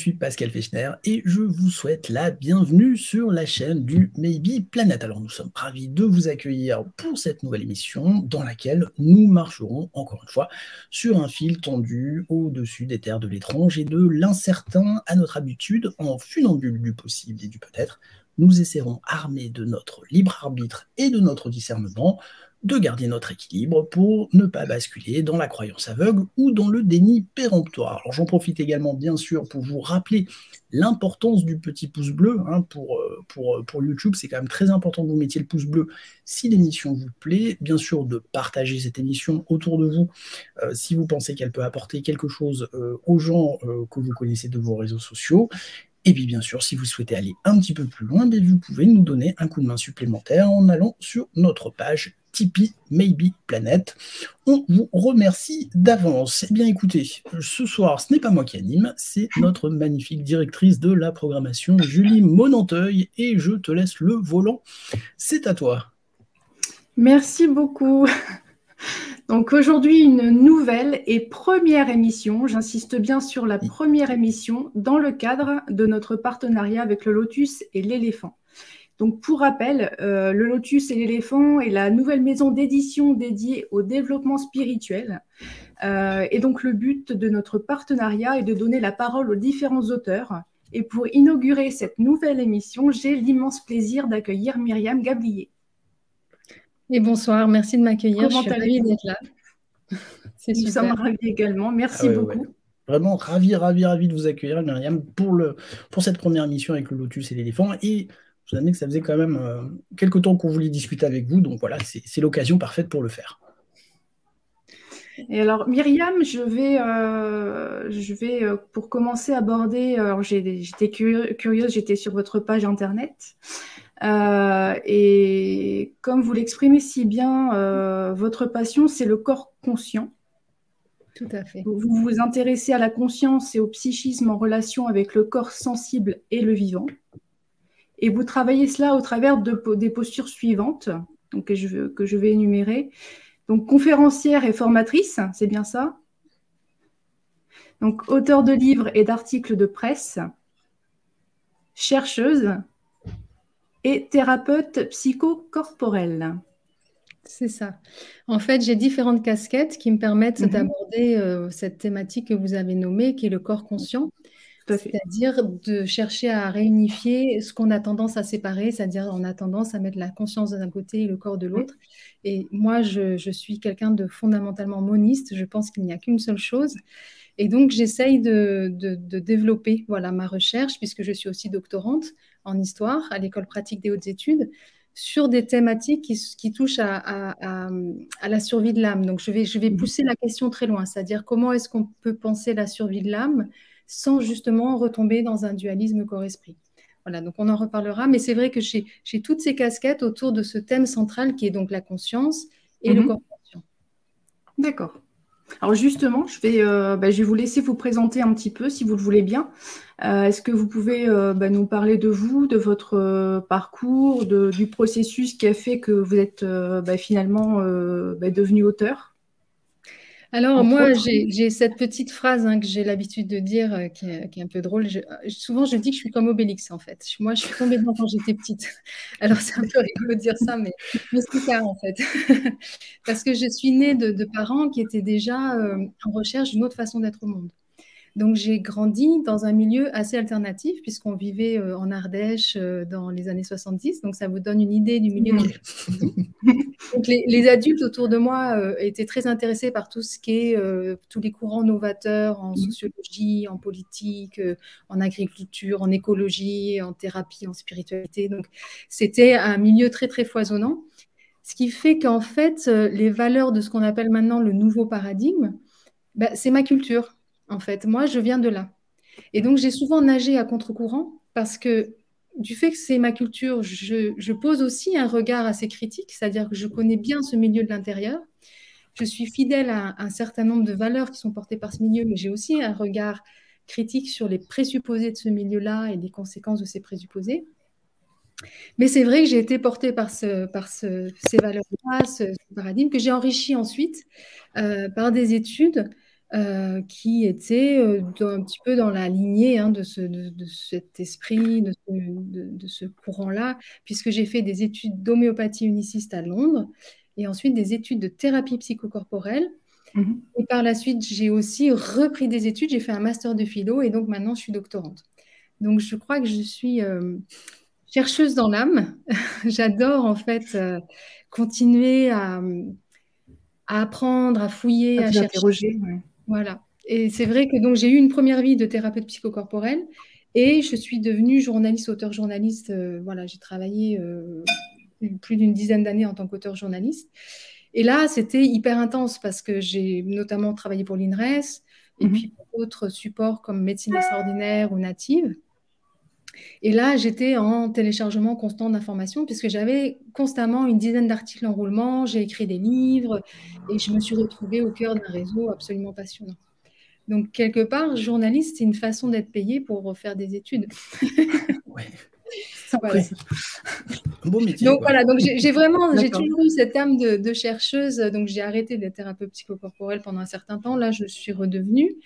suis Pascal Fechner et je vous souhaite la bienvenue sur la chaîne du Maybe Planet. Alors nous sommes ravis de vous accueillir pour cette nouvelle émission dans laquelle nous marcherons encore une fois sur un fil tendu au-dessus des terres de l'étrange et de l'incertain à notre habitude en funambule du possible et du peut-être. Nous essaierons, armés de notre libre arbitre et de notre discernement, de garder notre équilibre pour ne pas basculer dans la croyance aveugle ou dans le déni péremptoire. Alors j'en profite également bien sûr pour vous rappeler l'importance du petit pouce bleu. Pour YouTube, c'est quand même très important que vous mettiez le pouce bleu si l'émission vous plaît. Bien sûr, de partager cette émission autour de vous si vous pensez qu'elle peut apporter quelque chose aux gens que vous connaissez de vos réseaux sociaux. Et puis bien sûr, si vous souhaitez aller un petit peu plus loin, vous pouvez nous donner un coup de main supplémentaire en allant sur notre page Tipeee Maybe Planet. On vous remercie d'avance. Eh bien écoutez, ce soir, ce n'est pas moi qui anime, c'est notre magnifique directrice de la programmation, Julie Monanteuil, et je te laisse le volant. C'est à toi. Merci beaucoup. Donc aujourd'hui, une nouvelle et première émission, j'insiste bien sur la première émission, dans le cadre de notre partenariat avec le Lotus et l'éléphant. Donc pour rappel, le Lotus et l'éléphant est la nouvelle maison d'édition dédiée au développement spirituel. Et donc le but de notre partenariat est de donner la parole aux différents auteurs. Et pour inaugurer cette nouvelle émission, j'ai l'immense plaisir d'accueillir Myriam Gablier. Et bonsoir, merci de m'accueillir. Je suis ravie d'être là. C'est super. Nous sommes ravis également. Merci beaucoup. Ouais. Vraiment ravi de vous accueillir, Myriam, pour cette première émission avec le Lotus et l'éléphant. Et je vous admets que ça faisait quand même quelques temps qu'on voulait discuter avec vous. Donc voilà, c'est l'occasion parfaite pour le faire. Et alors, Myriam, je vais pour commencer aborder. J'étais curieuse, j'étais sur votre page internet. Et comme vous l'exprimez si bien, votre passion, c'est le corps conscient. Tout à fait. Vous vous intéressez à la conscience et au psychisme en relation avec le corps sensible et le vivant. Et vous travaillez cela au travers des postures suivantes, donc que je vais énumérer. Donc, conférencière et formatrice, c'est bien ça. Donc, auteur de livres et d'articles de presse, chercheuse et thérapeute psychocorporelle. C'est ça. En fait, j'ai différentes casquettes qui me permettent d'aborder cette thématique que vous avez nommée, qui est le corps conscient. C'est-à-dire de chercher à réunifier ce qu'on a tendance à séparer, c'est-à-dire on a tendance à mettre la conscience d'un côté et le corps de l'autre. Et moi, je suis quelqu'un de fondamentalement moniste, je pense qu'il n'y a qu'une seule chose. Et donc, j'essaye de développer ma recherche, puisque je suis aussi doctorante en histoire à l'École pratique des hautes études, sur des thématiques qui touchent à la survie de l'âme. Donc, je vais pousser la question très loin, c'est-à-dire comment est-ce qu'on peut penser la survie de l'âme sans justement retomber dans un dualisme corps-esprit. Voilà, donc on en reparlera, mais c'est vrai que j'ai toutes ces casquettes autour de ce thème central qui est donc la conscience et le corps conscient. D'accord. Alors justement, je vais vous laisser vous présenter un petit peu, si vous le voulez bien. Est-ce que vous pouvez nous parler de vous, de votre parcours, du processus qui a fait que vous êtes finalement devenu auteur? Alors moi, j'ai cette petite phrase que j'ai l'habitude de dire qui est un peu drôle. Souvent, je dis que je suis comme Obélix, en fait. Moi, je suis tombée dedans quand j'étais petite. Alors, c'est un peu rigolo de dire ça, mais c'est ça, en fait. Parce que je suis née de parents qui étaient déjà en recherche d'une autre façon d'être au monde. Donc, j'ai grandi dans un milieu assez alternatif, puisqu'on vivait en Ardèche dans les années 70. Donc, ça vous donne une idée du milieu dans lequel on vit. Donc, les adultes autour de moi étaient très intéressés par tout ce qui est tous les courants novateurs en sociologie, en politique, en agriculture, en écologie, en thérapie, en spiritualité. Donc, c'était un milieu très, très foisonnant. Ce qui fait qu'en fait, les valeurs de ce qu'on appelle maintenant le nouveau paradigme, c'est ma culture. En fait, moi, je viens de là. Et donc, j'ai souvent nagé à contre-courant parce que du fait que c'est ma culture, je pose aussi un regard assez critique, c'est-à-dire que je connais bien ce milieu de l'intérieur. Je suis fidèle à un certain nombre de valeurs qui sont portées par ce milieu, mais j'ai aussi un regard critique sur les présupposés de ce milieu-là et les conséquences de ces présupposés. Mais c'est vrai que j'ai été portée par ces valeurs-là, ce paradigme, que j'ai enrichi ensuite par des études qui était un petit peu dans la lignée de cet esprit, de ce courant-là, puisque j'ai fait des études d'homéopathie uniciste à Londres et ensuite des études de thérapie psychocorporelle. Et par la suite, j'ai aussi repris des études, j'ai fait un master de philo et donc maintenant je suis doctorante. Donc je crois que je suis chercheuse dans l'âme. J'adore en fait continuer à apprendre, à fouiller, à chercher. Ouais. Voilà. Et c'est vrai que donc j'ai eu une première vie de thérapeute psychocorporelle et je suis devenue journaliste, auteur-journaliste. Voilà, j'ai travaillé plus d'une dizaine d'années en tant qu'auteur-journaliste. Et là, c'était hyper intense parce que j'ai notamment travaillé pour l'INRES et puis pour d'autres supports comme Médecine extraordinaire ou Native. Et là, j'étais en téléchargement constant d'informations puisque j'avais constamment une dizaine d'articles en roulement, j'ai écrit des livres et je me suis retrouvée au cœur d'un réseau absolument passionnant. Donc, quelque part, journaliste, c'est une façon d'être payé pour faire des études. Ouais. Voilà. Un beau métier. Donc, voilà, donc j'ai toujours eu cette âme de chercheuse. Donc, j'ai arrêté d'être thérapeute psychocorporelle pendant un certain temps. Là, je suis redevenue.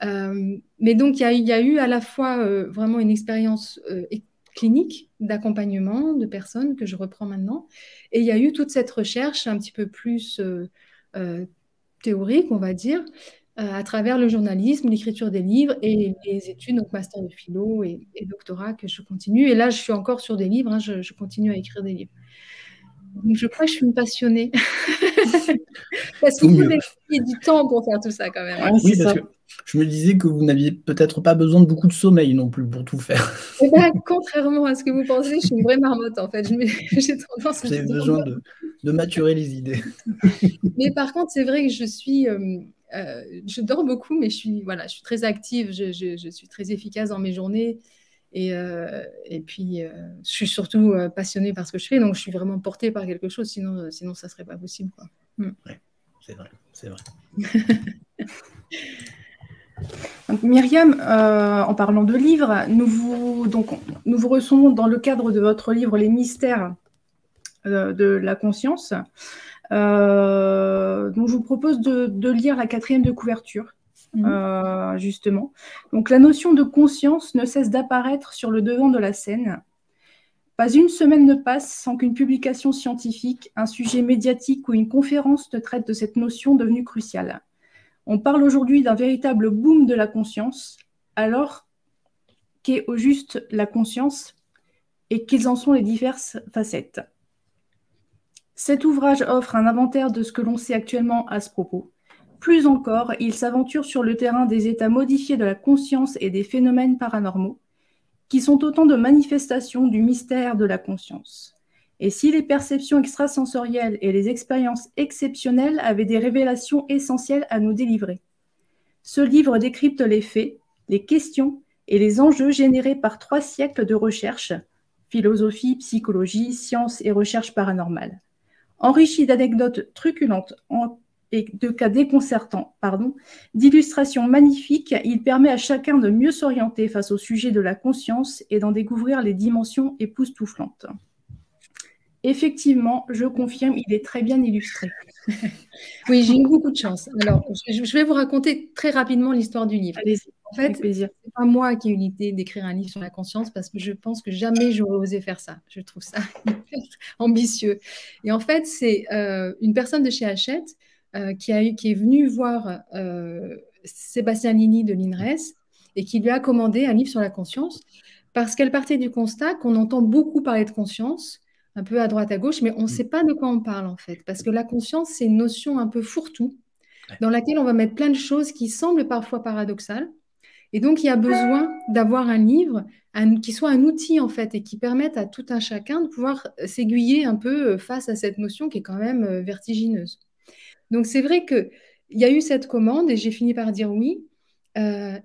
Mais donc, il y a eu à la fois vraiment une expérience clinique d'accompagnement de personnes que je reprends maintenant. Et il y a eu toute cette recherche un petit peu plus théorique, on va dire, à travers le journalisme, l'écriture des livres et les études, donc master de philo et doctorat que je continue. Et là, je suis encore sur des livres, je continue à écrire des livres. Donc, je crois que je suis une passionnée. Parce qu'il faut du temps pour faire tout ça quand même. Oui, parce que je me disais que vous n'aviez peut-être pas besoin de beaucoup de sommeil non plus pour tout faire. Eh ben, contrairement à ce que vous pensez, je suis une vraie marmotte en fait. J'ai tendance à... J'ai besoin de maturer les idées. Mais par contre, c'est vrai que je dors beaucoup, mais je suis très active, je suis très efficace dans mes journées. Et puis, je suis surtout passionnée par ce que je fais, donc je suis vraiment portée par quelque chose, sinon ça ne serait pas possible, quoi. Ouais, c'est vrai. Donc, Myriam, en parlant de livres, nous vous recevons dans le cadre de votre livre Les mystères de la conscience. Donc je vous propose de lire la 4e de couverture, justement. Donc la notion de conscience ne cesse d'apparaître sur le devant de la scène. Pas une semaine ne passe sans qu'une publication scientifique, un sujet médiatique ou une conférence ne traite de cette notion devenue cruciale. On parle aujourd'hui d'un véritable boom de la conscience, alors qu'est au juste la conscience et quelles en sont les diverses facettes. Cet ouvrage offre un inventaire de ce que l'on sait actuellement à ce propos. Plus encore, il s'aventure sur le terrain des états modifiés de la conscience et des phénomènes paranormaux, qui sont autant de manifestations du mystère de la conscience. Et si les perceptions extrasensorielles et les expériences exceptionnelles avaient des révélations essentielles à nous délivrer. Ce livre décrypte les faits, les questions et les enjeux générés par 3 siècles de recherche, philosophie, psychologie, sciences et recherche paranormale. Enrichi d'anecdotes truculentes et de cas déconcertants, d'illustrations magnifiques, il permet à chacun de mieux s'orienter face au sujet de la conscience et d'en découvrir les dimensions époustouflantes. Effectivement, je confirme, il est très bien illustré. Oui, j'ai eu beaucoup de chance. Alors, je vais vous raconter très rapidement l'histoire du livre. Allez-y, en fait, ce n'est pas moi qui ai eu l'idée d'écrire un livre sur la conscience parce que je pense que jamais j'aurais osé faire ça. Je trouve ça ambitieux. Et en fait, c'est une personne de chez Hachette qui est venue voir Sébastien Lini de l'INRES et qui lui a commandé un livre sur la conscience parce qu'elle partait du constat qu'on entend beaucoup parler de conscience, un peu à droite à gauche, mais on ne sait pas de quoi on parle en fait, parce que la conscience, c'est une notion un peu fourre-tout, dans laquelle on va mettre plein de choses qui semblent parfois paradoxales, et donc il y a besoin d'avoir un livre qui soit un outil en fait, et qui permette à tout un chacun de pouvoir s'aiguiller un peu face à cette notion qui est quand même vertigineuse. Donc c'est vrai qu'il y a eu cette commande, et j'ai fini par dire oui.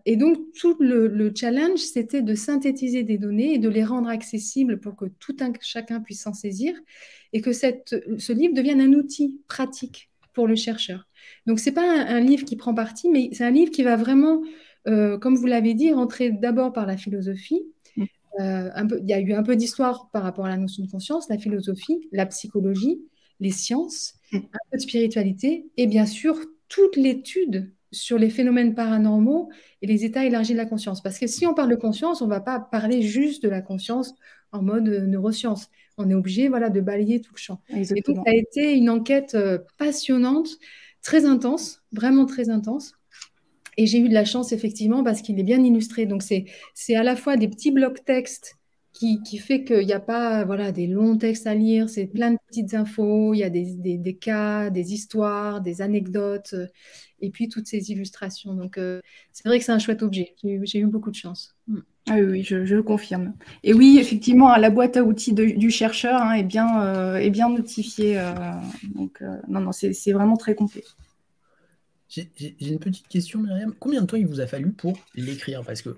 Et donc, tout le challenge, c'était de synthétiser des données et de les rendre accessibles pour que tout un chacun puisse s'en saisir et que ce livre devienne un outil pratique pour le chercheur. Donc, ce n'est pas un livre qui prend parti, mais c'est un livre qui va vraiment, comme vous l'avez dit, rentrer d'abord par la philosophie. Il y a eu un peu d'histoire par rapport à la notion de conscience, la philosophie, la psychologie, les sciences, un peu de spiritualité et bien sûr toute l'étude sur les phénomènes paranormaux et les états élargis de la conscience. Parce que si on parle de conscience, on ne va pas parler juste de la conscience en mode neurosciences. On est obligé, voilà, de balayer tout le champ. Exactement. Et donc, ça a été une enquête passionnante, très intense, vraiment très intense. Et j'ai eu de la chance, effectivement, parce qu'il est bien illustré. Donc, c'est à la fois des petits blocs textes qui fait qu'il n'y a pas voilà, des longs textes à lire, c'est plein de petites infos, il y a des cas, des histoires, des anecdotes, et puis toutes ces illustrations. Donc, c'est vrai que c'est un chouette objet. J'ai eu beaucoup de chance. Ah oui, je le confirme. Et oui, effectivement, la boîte à outils du chercheur est bien notifiée. Donc, non, c'est vraiment très complet. J'ai une petite question, Myriam. Combien de temps il vous a fallu pour l'écrire? Parce que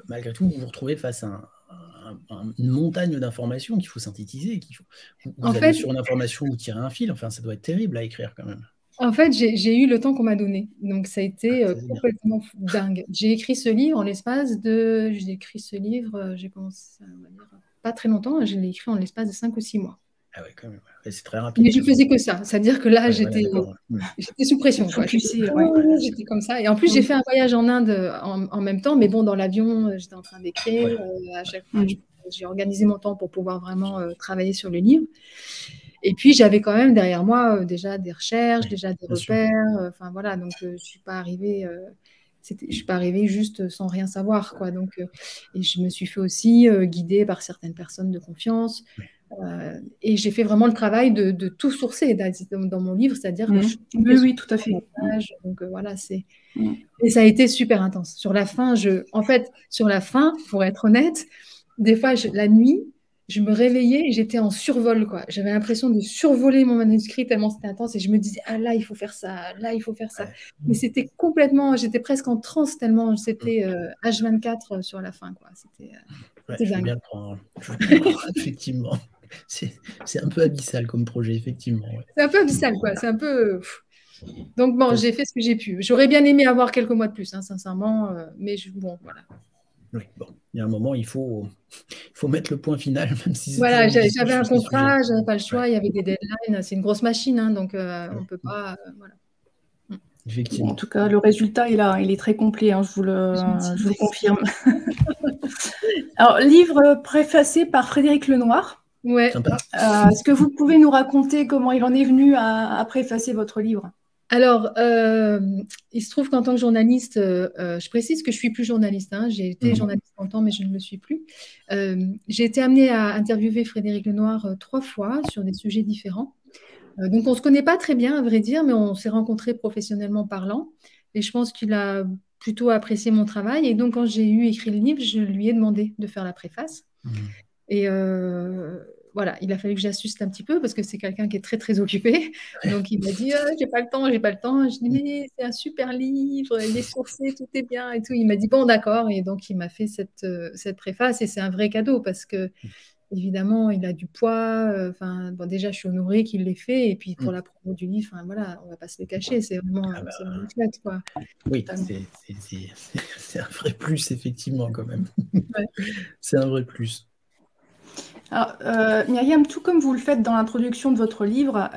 malgré tout, vous vous retrouvez face à une montagne d'informations qu'il faut synthétiser. Vous allez sur une information, vous tirez un fil. Enfin, ça doit être terrible à écrire quand même. En fait, j'ai eu le temps qu'on m'a donné. Donc, ça a été complètement dingue. J'ai écrit ce livre en l'espace de... J'ai écrit ce livre, j'ai commencé, on va dire, pas très longtemps. Je l'ai écrit en l'espace de 5 ou 6 mois. Ah ouais, quand même. Ouais, c'est très rapide. Mais je faisais que ça. C'est-à-dire que là, Ouais, j'étais sous pression. J'étais comme ça. Et en plus, j'ai fait un voyage en Inde en même temps. Mais bon, dans l'avion, j'étais en train d'écrire. À chaque fois, j'ai organisé mon temps pour pouvoir vraiment travailler sur le livre. Et puis, j'avais quand même derrière moi déjà des recherches, déjà des repères. Enfin, voilà. Donc, je ne suis pas arrivée... je suis pas arrivée juste sans rien savoir, quoi. Donc, et je me suis fait aussi guider par certaines personnes de confiance. Et j'ai fait vraiment le travail de tout sourcer dans mon livre, c'est-à-dire que oui, tout à fait. Donc voilà, et ça a été super intense. Sur la fin, pour être honnête, des fois la nuit, je me réveillais et j'étais en survol, quoi. J'avais l'impression de survoler mon manuscrit tellement c'était intense et je me disais là il faut faire ça, là il faut faire ça. Mais c'était complètement, j'étais presque en transe tellement c'était H24 sur la fin, quoi. C'était je veux bien le prendre, effectivement. C'est un peu abyssal comme projet, effectivement. Ouais. C'est un peu abyssal, quoi. C'est un peu... Donc, bon, j'ai fait ce que j'ai pu. J'aurais bien aimé avoir quelques mois de plus, sincèrement. Mais bon, voilà. Oui, bon, il y a un moment, il faut mettre le point final, même si voilà, j'avais un contrat, j'avais pas le choix, il y avait des deadlines. C'est une grosse machine, donc on peut pas... voilà. Effectivement. En tout cas, le résultat est là, il est très complet, je vous le confirme. Alors, livre préfacé par Frédéric Lenoir. Ouais. Est-ce que vous pouvez nous raconter comment il en est venu à préfacer votre livre? Alors, il se trouve qu'en tant que journaliste, je précise que je ne suis plus journaliste. J'ai été journaliste longtemps, mais je ne le suis plus. J'ai été amenée à interviewer Frédéric Lenoir 3 fois sur des sujets différents. Donc, on ne se connaît pas très bien, à vrai dire, mais on s'est rencontrés professionnellement parlant. Et je pense qu'il a plutôt apprécié mon travail. Et donc, quand j'ai écrit le livre, je lui ai demandé de faire la préface. Et voilà, il a fallu que j'assiste un petit peu parce que c'est quelqu'un qui est très, très occupé. Donc, il m'a dit j'ai pas le temps, j'ai pas le temps. Je dis mais c'est un super livre, il est sourcé, tout est bien et tout. Il m'a dit bon, d'accord. Et donc, il m'a fait cette préface et c'est un vrai cadeau parce que évidemment, il a du poids. Bon, déjà, je suis honorée qu'il l'ait fait. Et puis, pour la promo du livre, voilà, on va pas se le cacher. C'est vraiment chouette, quoi. Oui, c'est un vrai plus, effectivement, quand même. C'est un vrai plus. Alors, Myriam, tout comme vous le faites dans l'introduction de votre livre,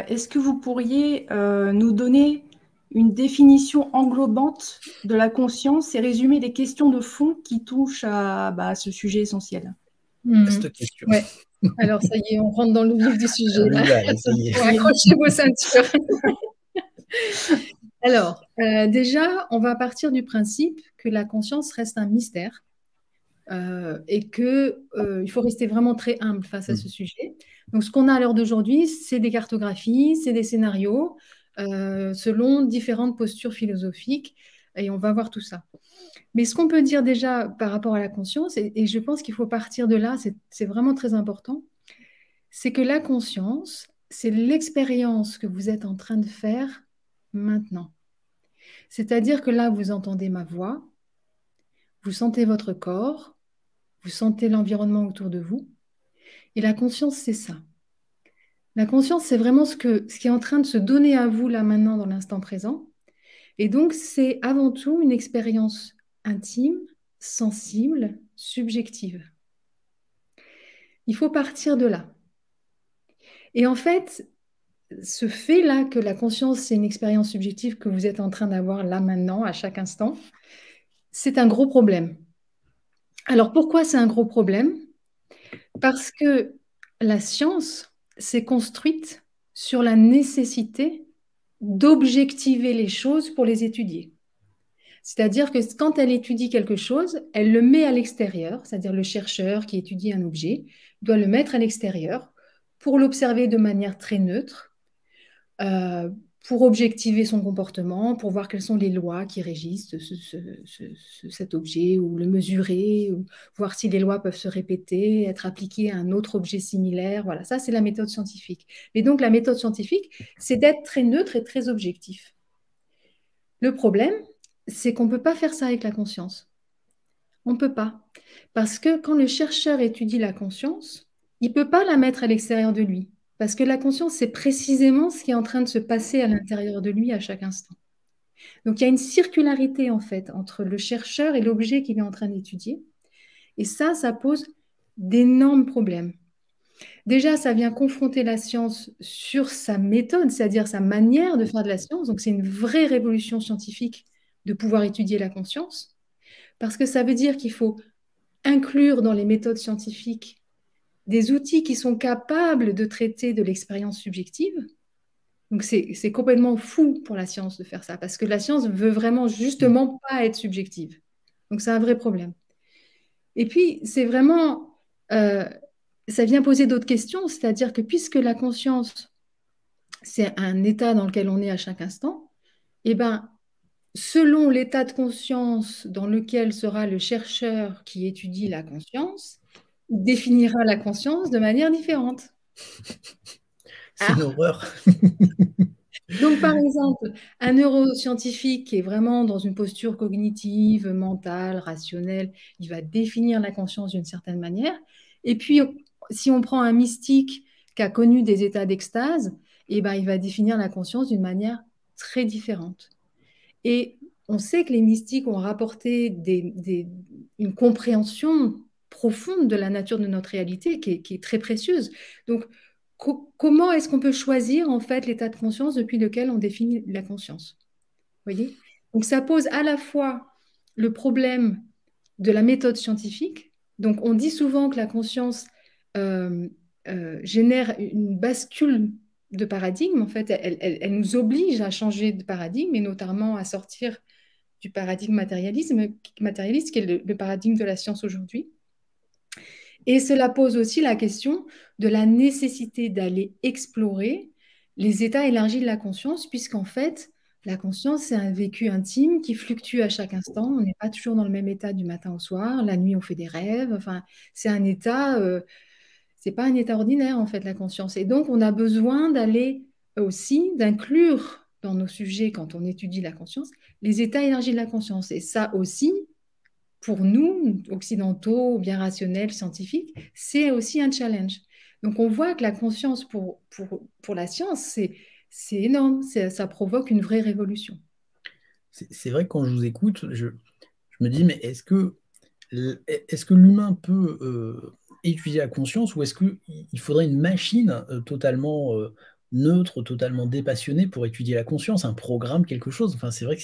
est-ce que vous pourriez nous donner une définition englobante de la conscience et résumer les questions de fond qui touchent à ce sujet essentiel? Cette question. Ouais. Alors, ça y est, on rentre dans le vif du sujet. Là. Accrochez vos ceintures. Alors, déjà, on va partir du principe que la conscience reste un mystère et qu'il faut rester vraiment très humble face à ce sujet. Donc, ce qu'on a à l'heure d'aujourd'hui, c'est des cartographies, c'est des scénarios selon différentes postures philosophiques et on va voir tout ça. Mais ce qu'on peut dire déjà par rapport à la conscience, et je pense qu'il faut partir de là, c'est vraiment très important, c'est que la conscience, c'est l'expérience que vous êtes en train de faire maintenant. C'est-à-dire que là, vous entendez ma voix, vous sentez votre corps, vous sentez l'environnement autour de vous, et la conscience, c'est ça. La conscience, c'est vraiment ce qui est en train de se donner à vous là maintenant dans l'instant présent. Et donc, c'est avant tout une expérience intime, sensible, subjective. Il faut partir de là. Et en fait, ce fait-là que la conscience, c'est une expérience subjective que vous êtes en train d'avoir là maintenant, à chaque instant, c'est un gros problème. Alors pourquoi c'est un gros problème? Parce que la science s'est construite sur la nécessité d'objectiver les choses pour les étudier. C'est-à-dire que quand elle étudie quelque chose, elle le met à l'extérieur, c'est-à-dire le chercheur qui étudie un objet doit le mettre à l'extérieur pour l'observer de manière très neutre, euh, pour objectiver son comportement, pour voir quelles sont les lois qui régissent cet objet, ou le mesurer, ou voir si les lois peuvent se répéter, être appliquées à un autre objet similaire. Voilà, ça c'est la méthode scientifique. Et donc la méthode scientifique, c'est d'être très neutre et très objectif. Le problème, c'est qu'on ne peut pas faire ça avec la conscience. On ne peut pas. Parce que quand le chercheur étudie la conscience, il ne peut pas la mettre à l'extérieur de lui. Parce que la conscience, c'est précisément ce qui est en train de se passer à l'intérieur de lui à chaque instant. Donc il y a une circularité en fait entre le chercheur et l'objet qu'il est en train d'étudier. Et ça pose d'énormes problèmes. Déjà, ça vient confronter la science sur sa méthode, c'est-à-dire sa manière de faire de la science. Donc c'est une vraie révolution scientifique de pouvoir étudier la conscience. Parce que ça veut dire qu'il faut inclure dans les méthodes scientifiques des outils qui sont capables de traiter de l'expérience subjective. Donc c'est complètement fou pour la science de faire ça, parce que la science veut vraiment justement pas être subjective. Donc c'est un vrai problème. Et puis c'est vraiment, ça vient poser d'autres questions, c'est-à-dire que puisque la conscience, c'est un état dans lequel on est à chaque instant, et ben selon l'état de conscience dans lequel sera le chercheur qui étudie la conscience, il définira la conscience de manière différente. C'est une horreur. Donc, par exemple, un neuroscientifique qui est vraiment dans une posture cognitive, mentale, rationnelle, il va définir la conscience d'une certaine manière. Et puis, si on prend un mystique qui a connu des états d'extase, eh ben, il va définir la conscience d'une manière très différente. Et on sait que les mystiques ont rapporté une compréhension profonde de la nature de notre réalité qui est très précieuse. Donc, comment est-ce qu'on peut choisir en fait l'état de conscience depuis lequel on définit la conscience? Vous voyez? Donc, ça pose à la fois le problème de la méthode scientifique. Donc, on dit souvent que la conscience génère une bascule de paradigme. En fait, elle nous oblige à changer de paradigme et notamment à sortir du paradigme matérialiste qui est le paradigme de la science aujourd'hui. Et cela pose aussi la question de la nécessité d'aller explorer les états élargis de la conscience, puisqu'en fait, la conscience, c'est un vécu intime qui fluctue à chaque instant. On n'est pas toujours dans le même état du matin au soir. La nuit, on fait des rêves. Enfin, c'est un état, c'est pas un état ordinaire, en fait, la conscience. Et donc, on a besoin d'aller aussi, d'inclure dans nos sujets, quand on étudie la conscience, les états élargis de la conscience. Et ça aussi, pour nous, occidentaux, bien rationnels, scientifiques, c'est aussi un challenge. Donc on voit que la conscience pour la science, c'est énorme, ça provoque une vraie révolution. C'est vrai que quand je vous écoute, je me dis, mais est-ce que l'humain peut étudier la conscience ou est-ce qu'il faudrait une machine totalement neutre, totalement dépassionnée pour étudier la conscience, un programme, quelque chose? Enfin, c'est vrai que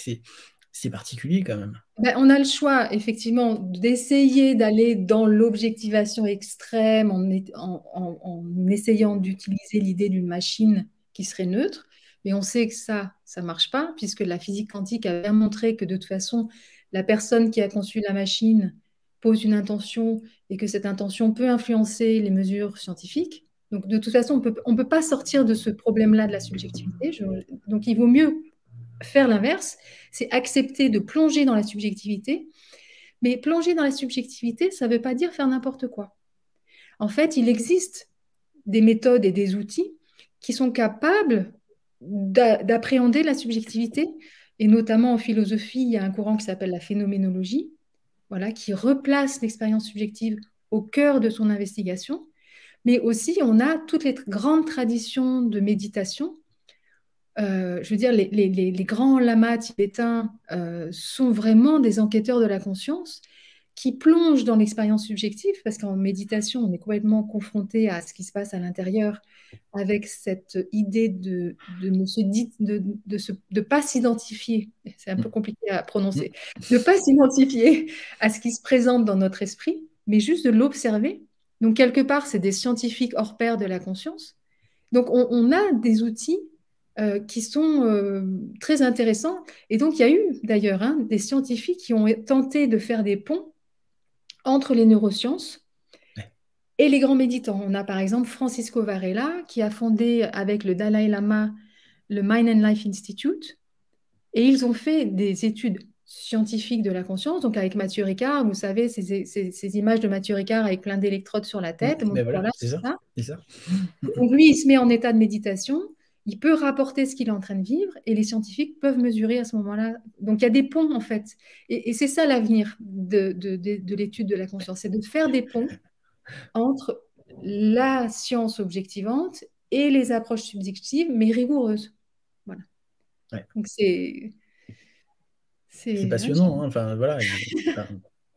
c'est particulier quand même. Ben, on a le choix, effectivement, d'essayer d'aller dans l'objectivation extrême en essayant d'utiliser l'idée d'une machine qui serait neutre. Mais on sait que ça ne marche pas, puisque la physique quantique a bien montré que de toute façon, la personne qui a conçu la machine pose une intention et que cette intention peut influencer les mesures scientifiques. Donc, de toute façon, on peut pas sortir de ce problème-là de la subjectivité. Donc, il vaut mieux faire l'inverse, c'est accepter de plonger dans la subjectivité. Mais plonger dans la subjectivité, ça ne veut pas dire faire n'importe quoi. En fait, il existe des méthodes et des outils qui sont capables d'appréhender la subjectivité. Et notamment en philosophie, il y a un courant qui s'appelle la phénoménologie, voilà, qui replace l'expérience subjective au cœur de son investigation. Mais aussi, on a toutes les grandes traditions de méditation. Je veux dire, les grands lamas tibétains sont vraiment des enquêteurs de la conscience qui plonge dans l'expérience subjective, parce qu'en méditation, on est complètement confronté à ce qui se passe à l'intérieur, avec cette idée de ne pas s'identifier, c'est un peu compliqué à prononcer, de ne pas s'identifier à ce qui se présente dans notre esprit, mais juste de l'observer. Donc, quelque part, c'est des scientifiques hors pair de la conscience. Donc, on a des outils qui sont très intéressants. Et donc, il y a eu d'ailleurs des scientifiques qui ont tenté de faire des ponts entre les neurosciences et les grands méditants. On a par exemple Francisco Varela qui a fondé avec le Dalai Lama le Mind and Life Institute. Et ils ont fait des études scientifiques de la conscience, donc avec Mathieu Ricard, vous savez, ces images de Mathieu Ricard avec plein d'électrodes sur la tête. Mais voilà, c'est ça. Donc lui, il se met en état de méditation, il peut rapporter ce qu'il est en train de vivre et les scientifiques peuvent mesurer à ce moment-là. Donc il y a des ponts en fait. Et c'est ça l'avenir de l'étude de la conscience, c'est de faire des ponts entre la science objectivante et les approches subjectives, mais rigoureuses. Voilà. Ouais. Donc c'est passionnant. Enfin, voilà.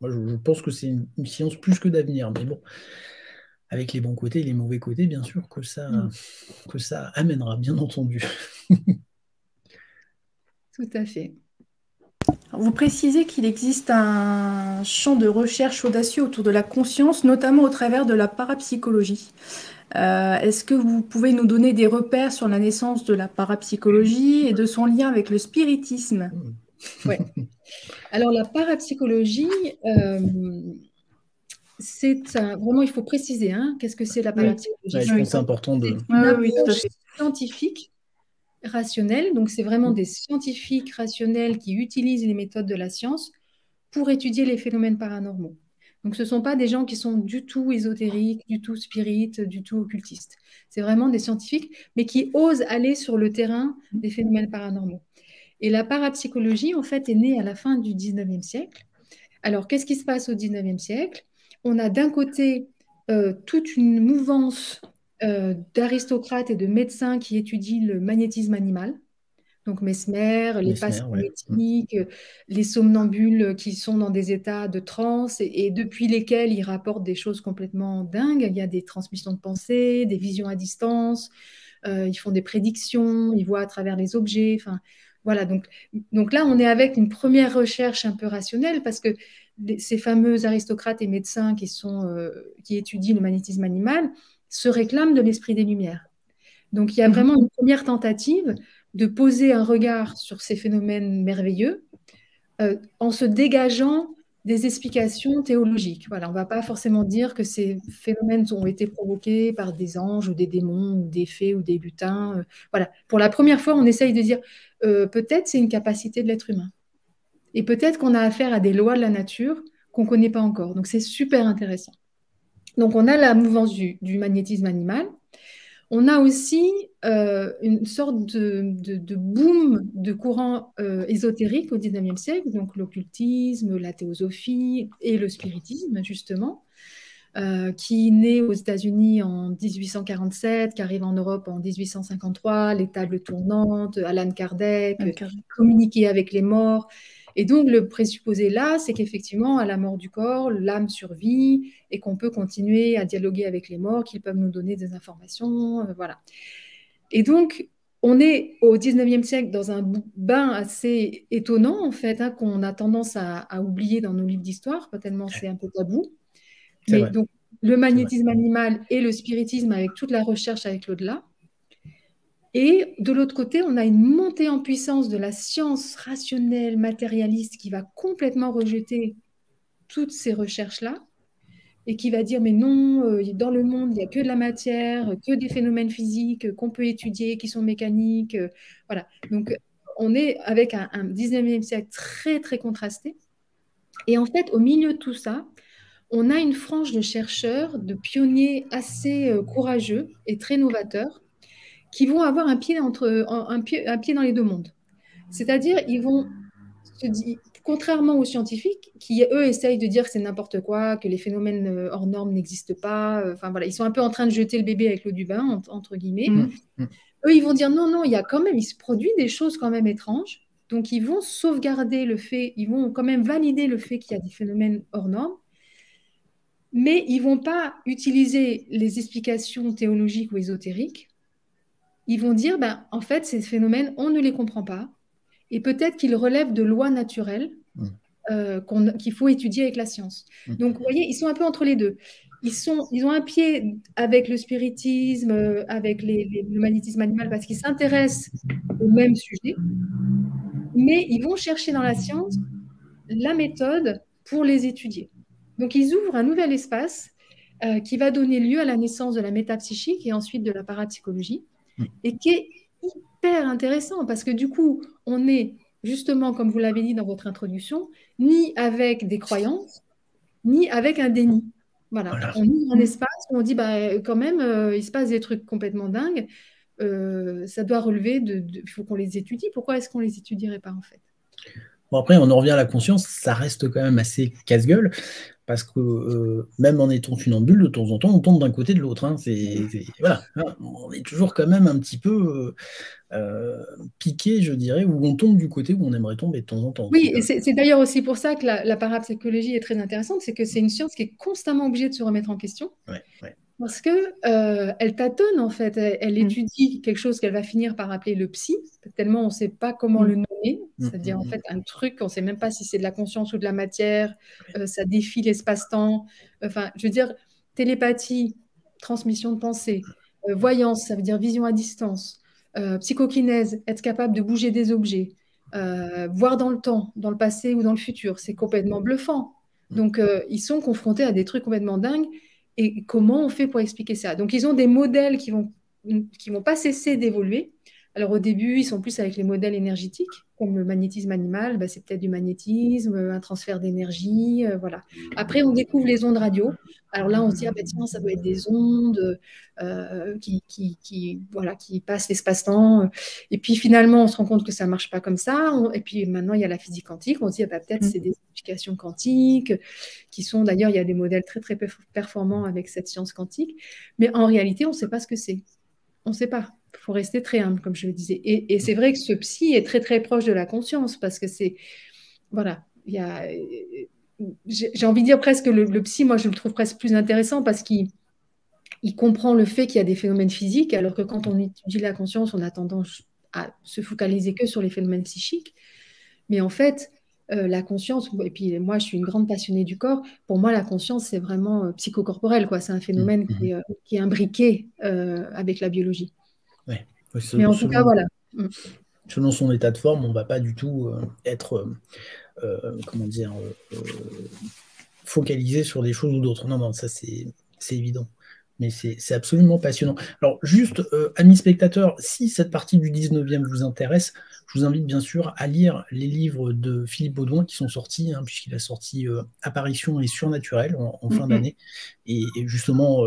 Moi, je pense que c'est une science plus que d'avenir. Mais bon, avec les bons côtés et les mauvais côtés, bien sûr que ça amènera, bien entendu. Tout à fait. Vous précisez qu'il existe un champ de recherche audacieux autour de la conscience, notamment au travers de la parapsychologie. Est-ce que vous pouvez nous donner des repères sur la naissance de la parapsychologie et de son lien avec le spiritisme? Ouais. Alors la parapsychologie, vraiment, il faut préciser, qu'est-ce que c'est la parapsychologie? Je pense que c'est important de... C'est une approche scientifique rationnelle, donc c'est vraiment des scientifiques rationnels qui utilisent les méthodes de la science pour étudier les phénomènes paranormaux. Donc ce ne sont pas des gens qui sont du tout ésotériques, du tout spirites, du tout occultistes. C'est vraiment des scientifiques, mais qui osent aller sur le terrain des phénomènes paranormaux. Et la parapsychologie, en fait, est née à la fin du 19e siècle. Alors, qu'est-ce qui se passe au 19e siècle? On a d'un côté toute une mouvance d'aristocrates et de médecins qui étudient le magnétisme animal. Donc Mesmer, les passes magnétiques, les somnambules qui sont dans des états de transe et depuis lesquels ils rapportent des choses complètement dingues. Il y a des transmissions de pensée, des visions à distance, ils font des prédictions, ils voient à travers les objets. Enfin, voilà, donc là, on est avec une première recherche un peu rationnelle parce que ces fameux aristocrates et médecins qui étudient le magnétisme animal se réclament de l'esprit des Lumières. Donc, il y a vraiment une première tentative de poser un regard sur ces phénomènes merveilleux en se dégageant des explications théologiques. Voilà, on ne va pas forcément dire que ces phénomènes ont été provoqués par des anges ou des démons ou des fées ou des lutins. Voilà, pour la première fois, on essaye de dire peut-être c'est une capacité de l'être humain. Et peut-être qu'on a affaire à des lois de la nature qu'on ne connaît pas encore. Donc, c'est super intéressant. Donc, on a la mouvance du magnétisme animal. On a aussi une sorte de boom de courants ésotériques au 19e siècle, donc l'occultisme, la théosophie et le spiritisme, justement, qui naît aux États-Unis en 1847, qui arrive en Europe en 1853, les tables tournantes, Alan Kardec, communiquer avec les morts. Et donc, le présupposé là, c'est qu'effectivement, à la mort du corps, l'âme survit et qu'on peut continuer à dialoguer avec les morts, qu'ils peuvent nous donner des informations, voilà. Et donc, on est au 19e siècle dans un bain assez étonnant, en fait, qu'on a tendance à oublier dans nos livres d'histoire, pas tellement c'est un peu tabou. Mais donc, le magnétisme animal et le spiritisme avec toute la recherche avec l'au-delà. Et de l'autre côté, on a une montée en puissance de la science rationnelle, matérialiste, qui va complètement rejeter toutes ces recherches-là et qui va dire, mais non, dans le monde, il n'y a que de la matière, que des phénomènes physiques qu'on peut étudier, qui sont mécaniques. Voilà. Donc, on est avec un 19e siècle très, très contrasté. Et en fait, au milieu de tout ça, on a une frange de chercheurs, de pionniers assez courageux et très novateurs, qui vont avoir un pied dans les deux mondes. C'est-à-dire, ils vont se dire, contrairement aux scientifiques, qui eux essayent de dire que c'est n'importe quoi, que les phénomènes hors normes n'existent pas, enfin voilà, ils sont un peu en train de jeter le bébé avec l'eau du bain, entre guillemets. Eux, ils vont dire non, il y a quand même, il se produit des choses quand même étranges, Donc, ils vont sauvegarder le fait, ils vont quand même valider le fait qu'il y a des phénomènes hors normes, mais ils ne vont pas utiliser les explications théologiques ou ésotériques. Ils vont dire, en fait, ces phénomènes, on ne les comprend pas, et peut-être qu'ils relèvent de lois naturelles qu'il faut étudier avec la science. Donc, vous voyez, ils sont un peu entre les deux. Ils ont un pied avec le spiritisme, avec le magnétisme animal, parce qu'ils s'intéressent au même sujet, mais ils vont chercher dans la science la méthode pour les étudier. Donc, ils ouvrent un nouvel espace qui va donner lieu à la naissance de la métapsychique et ensuite de la parapsychologie, et qui est hyper intéressant, parce que du coup, on est justement, comme vous l'avez dit dans votre introduction, ni avec des croyances, ni avec un déni. Voilà. On ouvre un espace où on dit, quand même, il se passe des trucs complètement dingues, ça doit relever il faut qu'on les étudie. Pourquoi est-ce qu'on les étudierait pas, en fait? Bon, après, on en revient à la conscience, ça reste quand même assez casse-gueule, parce que même en étant funambule, de temps en temps, on tombe d'un côté de l'autre. Hein. Voilà, on est toujours quand même un petit peu piqué, je dirais, où on tombe du côté où on aimerait tomber de temps en temps. Oui, et c'est d'ailleurs aussi pour ça que la parapsychologie est très intéressante, c'est que c'est une science qui est constamment obligée de se remettre en question. Ouais. Parce qu'elle tâtonne, en fait. Elle étudie quelque chose qu'elle va finir par appeler le psy, tellement on ne sait pas comment le nommer. C'est-à-dire, en fait, un truc, on ne sait même pas si c'est de la conscience ou de la matière. Ça défie l'espace-temps. Enfin, je veux dire, télépathie, transmission de pensée, voyance, ça veut dire vision à distance, psychokinèse, être capable de bouger des objets, voir dans le temps, dans le passé ou dans le futur. C'est complètement bluffant. Donc, ils sont confrontés à des trucs complètement dingues. Et comment on fait pour expliquer ça? Donc, ils ont des modèles qui vont pas cesser d'évoluer. Alors, au début, ils sont plus avec les modèles énergétiques, comme le magnétisme animal, c'est peut-être du magnétisme, un transfert d'énergie, voilà. Après, on découvre les ondes radio. Alors là, on se dit, tiens, ça doit être des ondes qui passent l'espace-temps. Et puis, finalement, on se rend compte que ça ne marche pas comme ça. Et puis, maintenant, il y a la physique quantique. On se dit, peut-être c'est des explications quantiques, qui sont, d'ailleurs, il y a des modèles très, très performants avec cette science quantique. Mais en réalité, on ne sait pas ce que c'est. On ne sait pas. Il faut rester très humble, comme je le disais. Et c'est vrai que ce psy est très, très proche de la conscience, parce que c'est... Voilà, j'ai envie de dire presque que le psy, moi, je le trouve presque plus intéressant, parce qu'il comprend le fait qu'il y a des phénomènes physiques, alors que quand on étudie la conscience, on a tendance à se focaliser que sur les phénomènes psychiques. Mais en fait, la conscience, et puis moi, je suis une grande passionnée du corps, pour moi, la conscience, c'est vraiment psychocorporel, quoi. C'est un phénomène qui est imbriqué avec la biologie. Ouais. Mais en tout cas, voilà. Selon son état de forme, on ne va pas du tout être focalisé sur des choses ou d'autres. Non, ça c'est évident. Mais c'est absolument passionnant. Alors, juste, amis spectateurs, si cette partie du 19e vous intéresse, je vous invite bien sûr à lire les livres de Philippe Baudouin qui sont sortis, puisqu'il a sorti Apparition et Surnaturel en fin d'année. Et justement,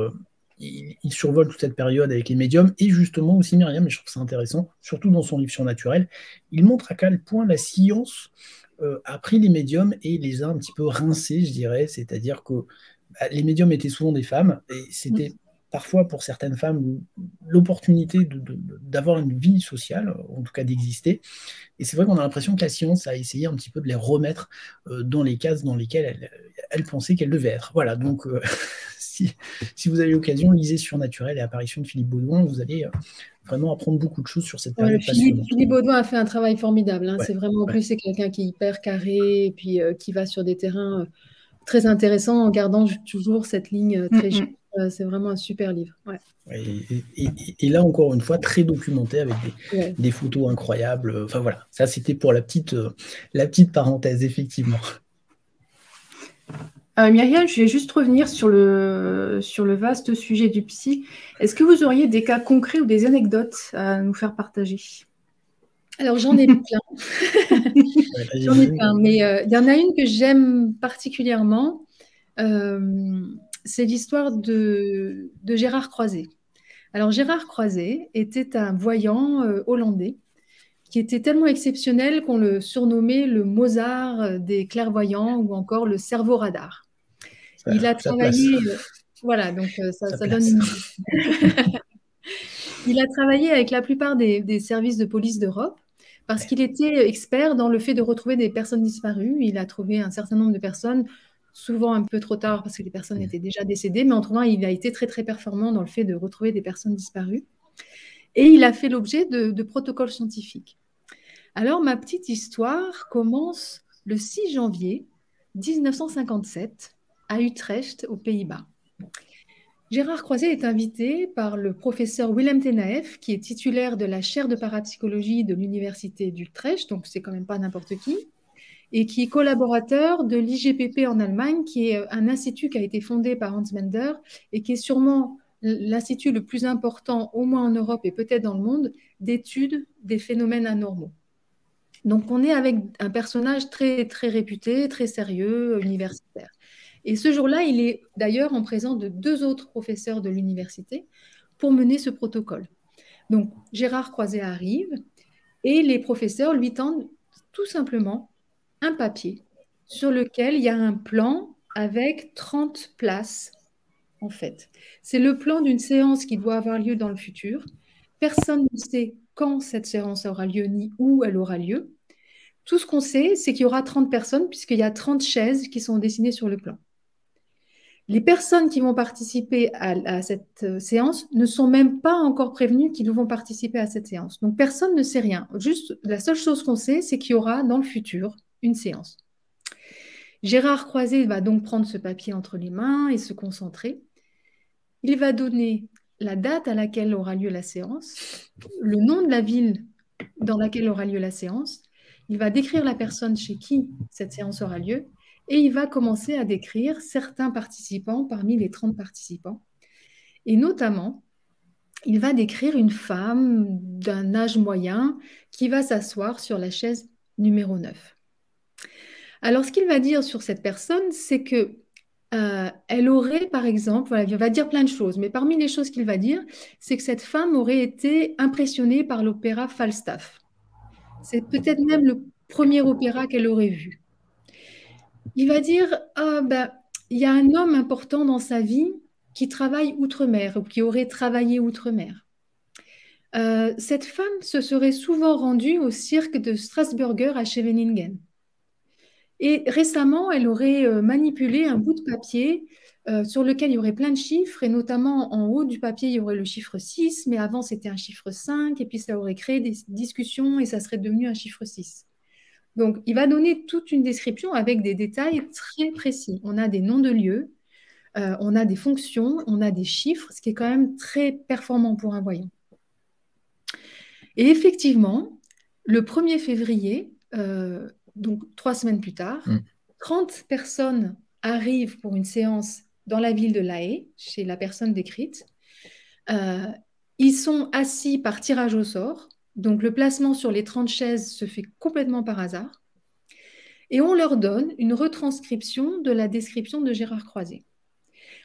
il survole toute cette période avec les médiums, et justement aussi Myriam, et je trouve ça intéressant, surtout dans son livre Surnaturel, il montre à quel point la science a pris les médiums et les a un petit peu rincés, je dirais, c'est-à-dire que les médiums étaient souvent des femmes, et c'était parfois pour certaines femmes l'opportunité d'avoir une vie sociale, en tout cas d'exister. Et c'est vrai qu'on a l'impression que la science a essayé un petit peu de les remettre dans les cases dans lesquelles elle pensait qu'elles devaient être. Voilà, donc si vous avez l'occasion, lisez Surnaturel et Apparition de Philippe Baudouin, vous allez vraiment apprendre beaucoup de choses sur cette période passionnante. Philippe Baudouin a fait un travail formidable. C'est vraiment, en plus, c'est quelqu'un qui est hyper carré, et puis qui va sur des terrains très intéressants en gardant toujours cette ligne très juste. C'est vraiment un super livre. Et là, encore une fois, très documenté avec des photos incroyables. Enfin voilà, ça c'était pour la petite parenthèse, effectivement. Myriam, je vais juste revenir sur le vaste sujet du psy. Est-ce que vous auriez des cas concrets ou des anecdotes à nous faire partager? Alors, j'en ai plein. J'en ai plein, mais il y en a une que j'aime particulièrement. C'est l'histoire de Gérard Croiset. Alors, Gérard Croiset était un voyant hollandais qui était tellement exceptionnel qu'on le surnommait le Mozart des clairvoyants, ou encore le cerveau radar. Il a travaillé... voilà, donc ça donne une... Il a travaillé avec la plupart des services de police d'Europe, parce qu'il était expert dans le fait de retrouver des personnes disparues. Il a trouvé un certain nombre de personnes, souvent un peu trop tard parce que les personnes étaient déjà décédées, mais en trouvant, il a été très, très performant dans le fait de retrouver des personnes disparues. Et il a fait l'objet de protocoles scientifiques. Alors, ma petite histoire commence le 6 janvier 1957 à Utrecht, aux Pays-Bas. Gérard Croiset est invité par le professeur Willem Tenaef, qui est titulaire de la chaire de parapsychologie de l'université d'Utrecht, donc c'est quand même pas n'importe qui, et qui est collaborateur de l'IGPP en Allemagne, qui est un institut qui a été fondé par Hans Bender et qui est sûrement l'institut le plus important, au moins en Europe et peut-être dans le monde, d'études des phénomènes anormaux. Donc on est avec un personnage très, très réputé, très sérieux, universitaire. Et ce jour-là, il est d'ailleurs en présence de 2 autres professeurs de l'université pour mener ce protocole. Donc Gérard Croiset arrive et les professeurs lui tendent tout simplement un papier sur lequel il y a un plan avec 30 places, en fait. C'est le plan d'une séance qui doit avoir lieu dans le futur. Personne ne sait quand cette séance aura lieu ni où elle aura lieu. Tout ce qu'on sait, c'est qu'il y aura 30 personnes puisqu'il y a 30 chaises qui sont dessinées sur le plan. Les personnes qui vont participer à cette séance ne sont même pas encore prévenues qu'ils vont participer à cette séance. Donc, personne ne sait rien. Juste, la seule chose qu'on sait, c'est qu'il y aura dans le futur une séance. Gérard Croiset va donc prendre ce papier entre les mains et se concentrer. Il va donner la date à laquelle aura lieu la séance, le nom de la ville dans laquelle aura lieu la séance. Il va décrire la personne chez qui cette séance aura lieu. Et il va commencer à décrire certains participants parmi les 30 participants. Et notamment, il va décrire une femme d'un âge moyen qui va s'asseoir sur la chaise numéro 9. Alors, ce qu'il va dire sur cette personne, c'est que elle aurait, par exemple, voilà, il va dire plein de choses, mais parmi les choses qu'il va dire, c'est que cette femme aurait été impressionnée par l'opéra Falstaff. C'est peut-être même le premier opéra qu'elle aurait vu. Il va dire, il y a un homme important dans sa vie qui travaille outre-mer ou qui aurait travaillé outre-mer. Cette femme se serait souvent rendue au cirque de Strasburger à Scheveningen. Et récemment, elle aurait manipulé un bout de papier sur lequel il y aurait plein de chiffres, et notamment en haut du papier, il y aurait le chiffre 6, mais avant c'était un chiffre 5, et puis ça aurait créé des discussions et ça serait devenu un chiffre 6. Donc, il va donner toute une description avec des détails très précis. On a des noms de lieux, on a des fonctions, on a des chiffres, ce qui est quand même très performant pour un voyant. Et effectivement, le 1er février, donc 3 semaines plus tard, 30 personnes arrivent pour une séance dans la ville de La Haye, chez la personne décrite. Ils sont assis par tirage au sort. Donc, le placement sur les 30 chaises se fait complètement par hasard. Et on leur donne une retranscription de la description de Gérard Croiset.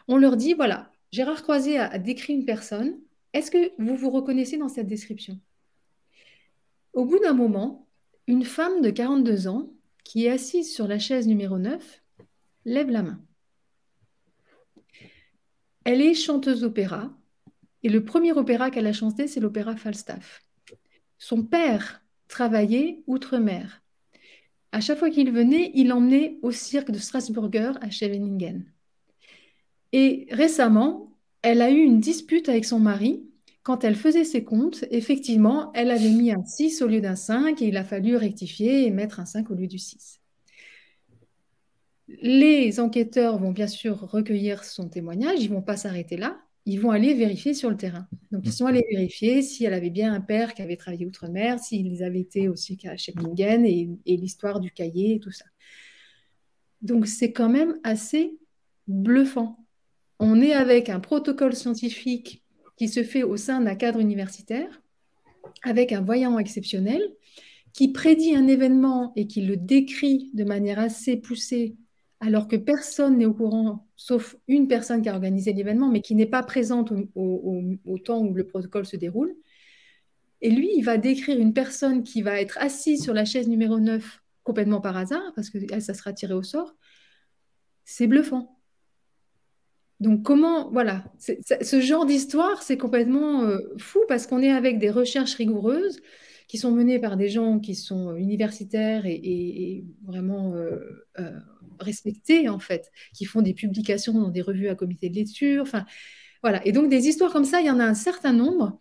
On leur dit, voilà, Gérard Croiset a décrit une personne. Est-ce que vous vous reconnaissez dans cette description? Au bout d'un moment, une femme de 42 ans, qui est assise sur la chaise numéro 9, lève la main. Elle est chanteuse d'opéra. Et le premier opéra qu'elle a chanté, c'est l'opéra Falstaff. Son père travaillait outre-mer. À chaque fois qu'il venait, il l'emmenait au cirque de Strasburger à Scheveningen. Et récemment, elle a eu une dispute avec son mari. Quand elle faisait ses comptes, effectivement, elle avait mis un 6 au lieu d'un 5 et il a fallu rectifier et mettre un 5 au lieu du 6. Les enquêteurs vont bien sûr recueillir son témoignage, ils ne vont pas s'arrêter là. Ils vont aller vérifier sur le terrain. Donc, ils sont allés vérifier si elle avait bien un père qui avait travaillé outre-mer, s'ils avaient été aussi à Scheveningen et l'histoire du cahier et tout ça. Donc, c'est quand même assez bluffant. On est avec un protocole scientifique qui se fait au sein d'un cadre universitaire, avec un voyant exceptionnel, qui prédit un événement et qui le décrit de manière assez poussée, alors que personne n'est au courant, sauf une personne qui a organisé l'événement, mais qui n'est pas présente au temps où le protocole se déroule. Et lui, il va décrire une personne qui va être assise sur la chaise numéro 9 complètement par hasard, parce que ça sera tiré au sort. C'est bluffant. Donc comment, voilà, ce genre d'histoire, c'est complètement fou, parce qu'on est avec des recherches rigoureuses, qui sont menées par des gens qui sont universitaires et vraiment respectés, en fait, qui font des publications dans des revues à comité de lecture. Enfin, voilà. Et donc, des histoires comme ça, il y en a un certain nombre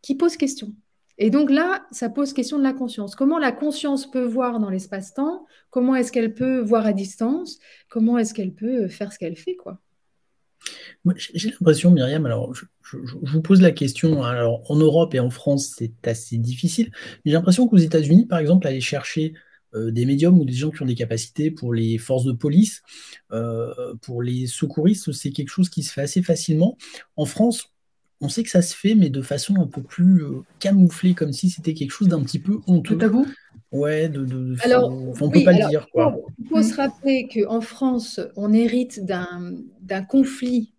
qui posent question. Et donc là, ça pose question de la conscience. Comment la conscience peut voir dans l'espace-temps? Comment est-ce qu'elle peut voir à distance? Comment est-ce qu'elle peut faire ce qu'elle fait, quoi? Moi, j'ai l'impression, Myriam, alors je vous pose la question, hein, alors en Europe et en France, c'est assez difficile, mais j'ai l'impression qu'aux États-Unis, par exemple, aller chercher des médiums ou des gens qui ont des capacités pour les forces de police, pour les secouristes, c'est quelque chose qui se fait assez facilement. En France, on sait que ça se fait, mais de façon un peu plus camouflée, comme si c'était quelque chose d'un petit peu Le honteux. tabou? Ouais, Alors, on peut oui, pas le alors, dire, quoi. il faut se rappeler qu'en France, on hérite d'un conflit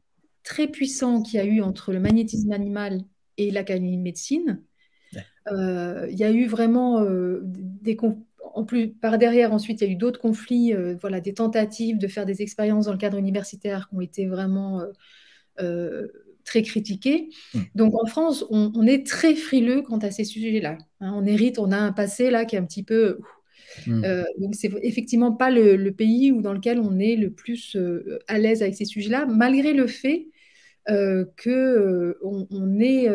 très puissant qu'il y a eu entre le magnétisme animal et l'Académie de médecine. Ouais. Il y a eu vraiment en plus, par derrière, ensuite, il y a eu d'autres conflits, voilà, des tentatives de faire des expériences dans le cadre universitaire qui ont été vraiment très critiquées. Donc en France, on est très frileux quant à ces sujets-là. Hein, on a un passé là qui est un petit peu... donc c'est effectivement pas le pays dans lequel on est le plus à l'aise avec ces sujets-là, malgré le fait qu'on est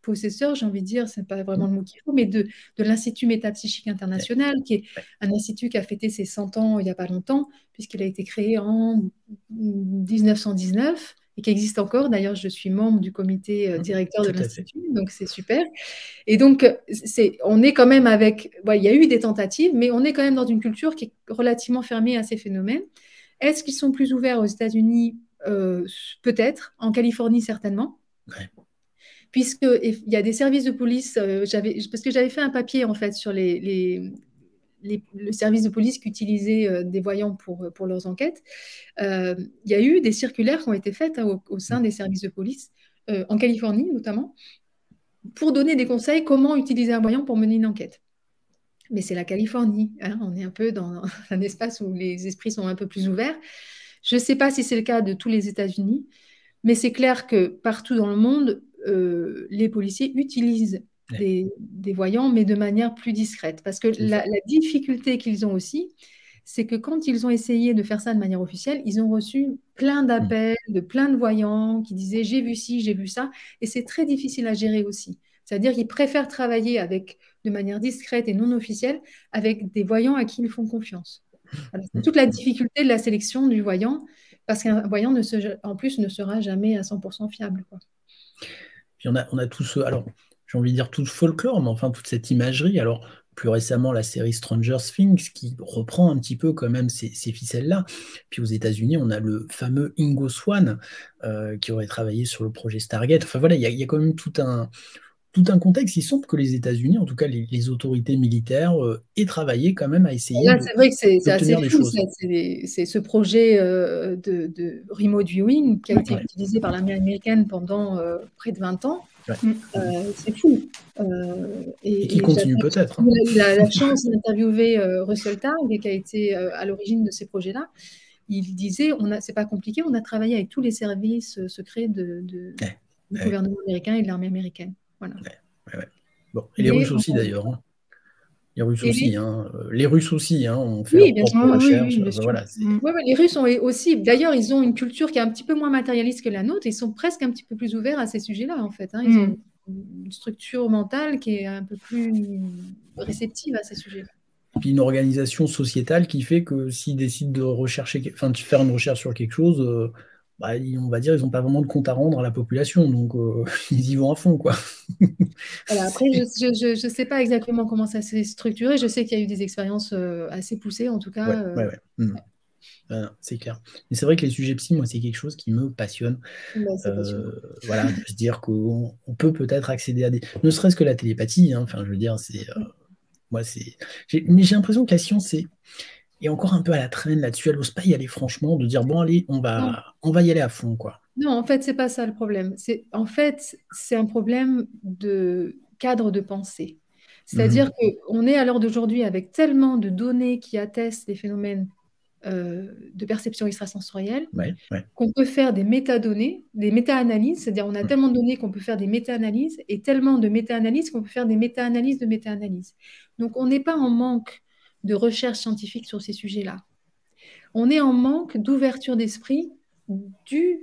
possesseur, j'ai envie de dire, c'est pas vraiment le mot qu'il faut, mais de l'Institut Métapsychique International, qui est un institut qui a fêté ses 100 ans il n'y a pas longtemps, puisqu'il a été créé en 1919 et qui existe encore. D'ailleurs, je suis membre du comité directeur de l'Institut, donc c'est super. Et donc, on est quand même il y a eu des tentatives, mais on est quand même dans une culture qui est relativement fermée à ces phénomènes. Est-ce qu'ils sont plus ouverts aux États-Unis? Peut-être. En Californie, certainement. Ouais. Puisqu'il y a des services de police, parce que j'avais fait un papier, en fait, sur le service de police qui utilisait des voyants pour leurs enquêtes. Il y a eu des circulaires qui ont été faites au sein des services de police, en Californie notamment, pour donner des conseils comment utiliser un voyant pour mener une enquête. Mais c'est la Californie, hein, on est un peu dans un espace où les esprits sont un peu plus ouverts. Je ne sais pas si c'est le cas de tous les États-Unis, mais c'est clair que partout dans le monde, les policiers utilisent des voyants, mais de manière plus discrète. Parce que la difficulté qu'ils ont aussi, c'est que quand ils ont essayé de faire ça de manière officielle, ils ont reçu plein d'appels de plein de voyants qui disaient « j'ai vu ci, j'ai vu ça ». Et c'est très difficile à gérer aussi. C'est-à-dire qu'ils préfèrent travailler de manière discrète et non officielle avec des voyants à qui ils font confiance. Alors, c'est toute la difficulté de la sélection du voyant, parce qu'un voyant, en plus, ne sera jamais à 100% fiable, quoi. Puis on a tout alors j'ai envie de dire tout ce folklore, mais enfin toute cette imagerie. Alors plus récemment la série Stranger Things qui reprend un petit peu quand même ces ficelles-là. Puis aux États-Unis, on a le fameux Ingo Swann qui aurait travaillé sur le projet Stargate. Enfin voilà, il y a quand même tout un contexte. Il semble que les États-Unis, en tout cas les autorités militaires, aient travaillé quand même à essayer là, c'est vrai que c'est assez des fou. choses. C'est ce projet de remote viewing qui a été utilisé par l'armée américaine pendant près de 20 ans. C'est fou. Et qui continue peut-être. Hein. La chance d'interviewer Russell Targ, qui a été à l'origine de ces projets-là. Il disait, c'est pas compliqué, on a travaillé avec tous les services secrets du gouvernement américain et de l'armée américaine. Voilà. Bon, et les Russes aussi d'ailleurs. Hein. Les Russes aussi, les Russes aussi ont fait leur propre recherche. Voilà, les Russes ont aussi, d'ailleurs, ils ont une culture qui est un petit peu moins matérialiste que la nôtre. Ils sont presque un petit peu plus ouverts à ces sujets-là, en fait. Hein. Ils ont une structure mentale qui est un peu plus réceptive à ces sujets-là. Et puis une organisation sociétale qui fait que s'ils décident de faire une recherche sur quelque chose, on va dire, ils n'ont pas vraiment de compte à rendre à la population, donc ils y vont à fond, quoi. Voilà, après, je ne sais pas exactement comment ça s'est structuré. Je sais qu'il y a eu des expériences assez poussées, en tout cas. C'est clair. Mais c'est vrai que les sujets psy, moi, c'est quelque chose qui me passionne. Voilà, de se dire qu'on peut peut-être accéder à des... Ne serait-ce que la télépathie, hein, enfin, je veux dire, c'est... Mais j'ai l'impression que la science est encore un peu à la traîne là-dessus. Elle n'ose pas y aller franchement, de dire, bon, allez, on va y aller à fond, quoi. Non, en fait, c'est pas ça le problème. En fait, c'est un problème de cadre de pensée. C'est-à-dire qu'on est à l'heure d'aujourd'hui avec tellement de données qui attestent les phénomènes de perception extrasensorielle, Ouais. qu'on peut faire des métadonnées, des méta-analyses, c'est-à-dire on a tellement de données qu'on peut faire des méta-analyses et tellement de méta-analyses qu'on peut faire des méta-analyses de méta-analyses. Donc on n'est pas en manque de recherche scientifique sur ces sujets-là. On est en manque d'ouverture d'esprit du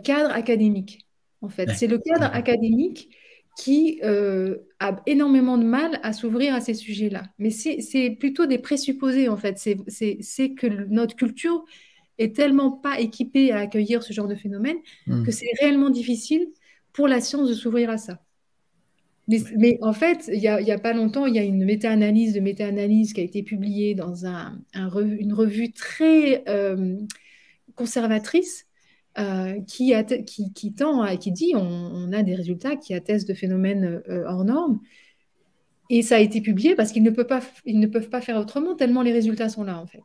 cadre académique, en fait. C'est le cadre académique qui a énormément de mal à s'ouvrir à ces sujets-là. Mais c'est plutôt des présupposés, en fait. C'est que notre culture est tellement pas équipée à accueillir ce genre de phénomène que c'est réellement difficile pour la science de s'ouvrir à ça. Mais en fait, il y a pas longtemps, il y a une méta-analyse de méta-analyse qui a été publiée dans une revue très conservatrice qui dit on a des résultats qui attestent de phénomènes hors normes. Et ça a été publié parce qu'ils ne peuvent pas faire autrement tellement les résultats sont là, en fait.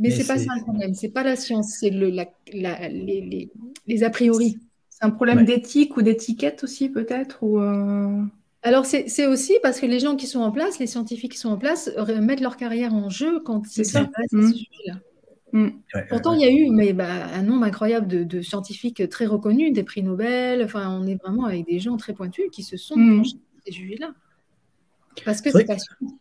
Mais c'est pas ça le problème, c'est pas la science, c'est les a priori. C'est un problème d'éthique ou d'étiquette aussi, peut-être Alors, c'est aussi parce que les gens qui sont en place, les scientifiques qui sont en place, mettent leur carrière en jeu quand ils s'intéressent à ce sujet-là. Pourtant, il y a eu un nombre incroyable de scientifiques très reconnus, des prix Nobel. Enfin, on est vraiment avec des gens très pointus qui se sont penchés sur ces sujets-là. Parce que c'est passionnant.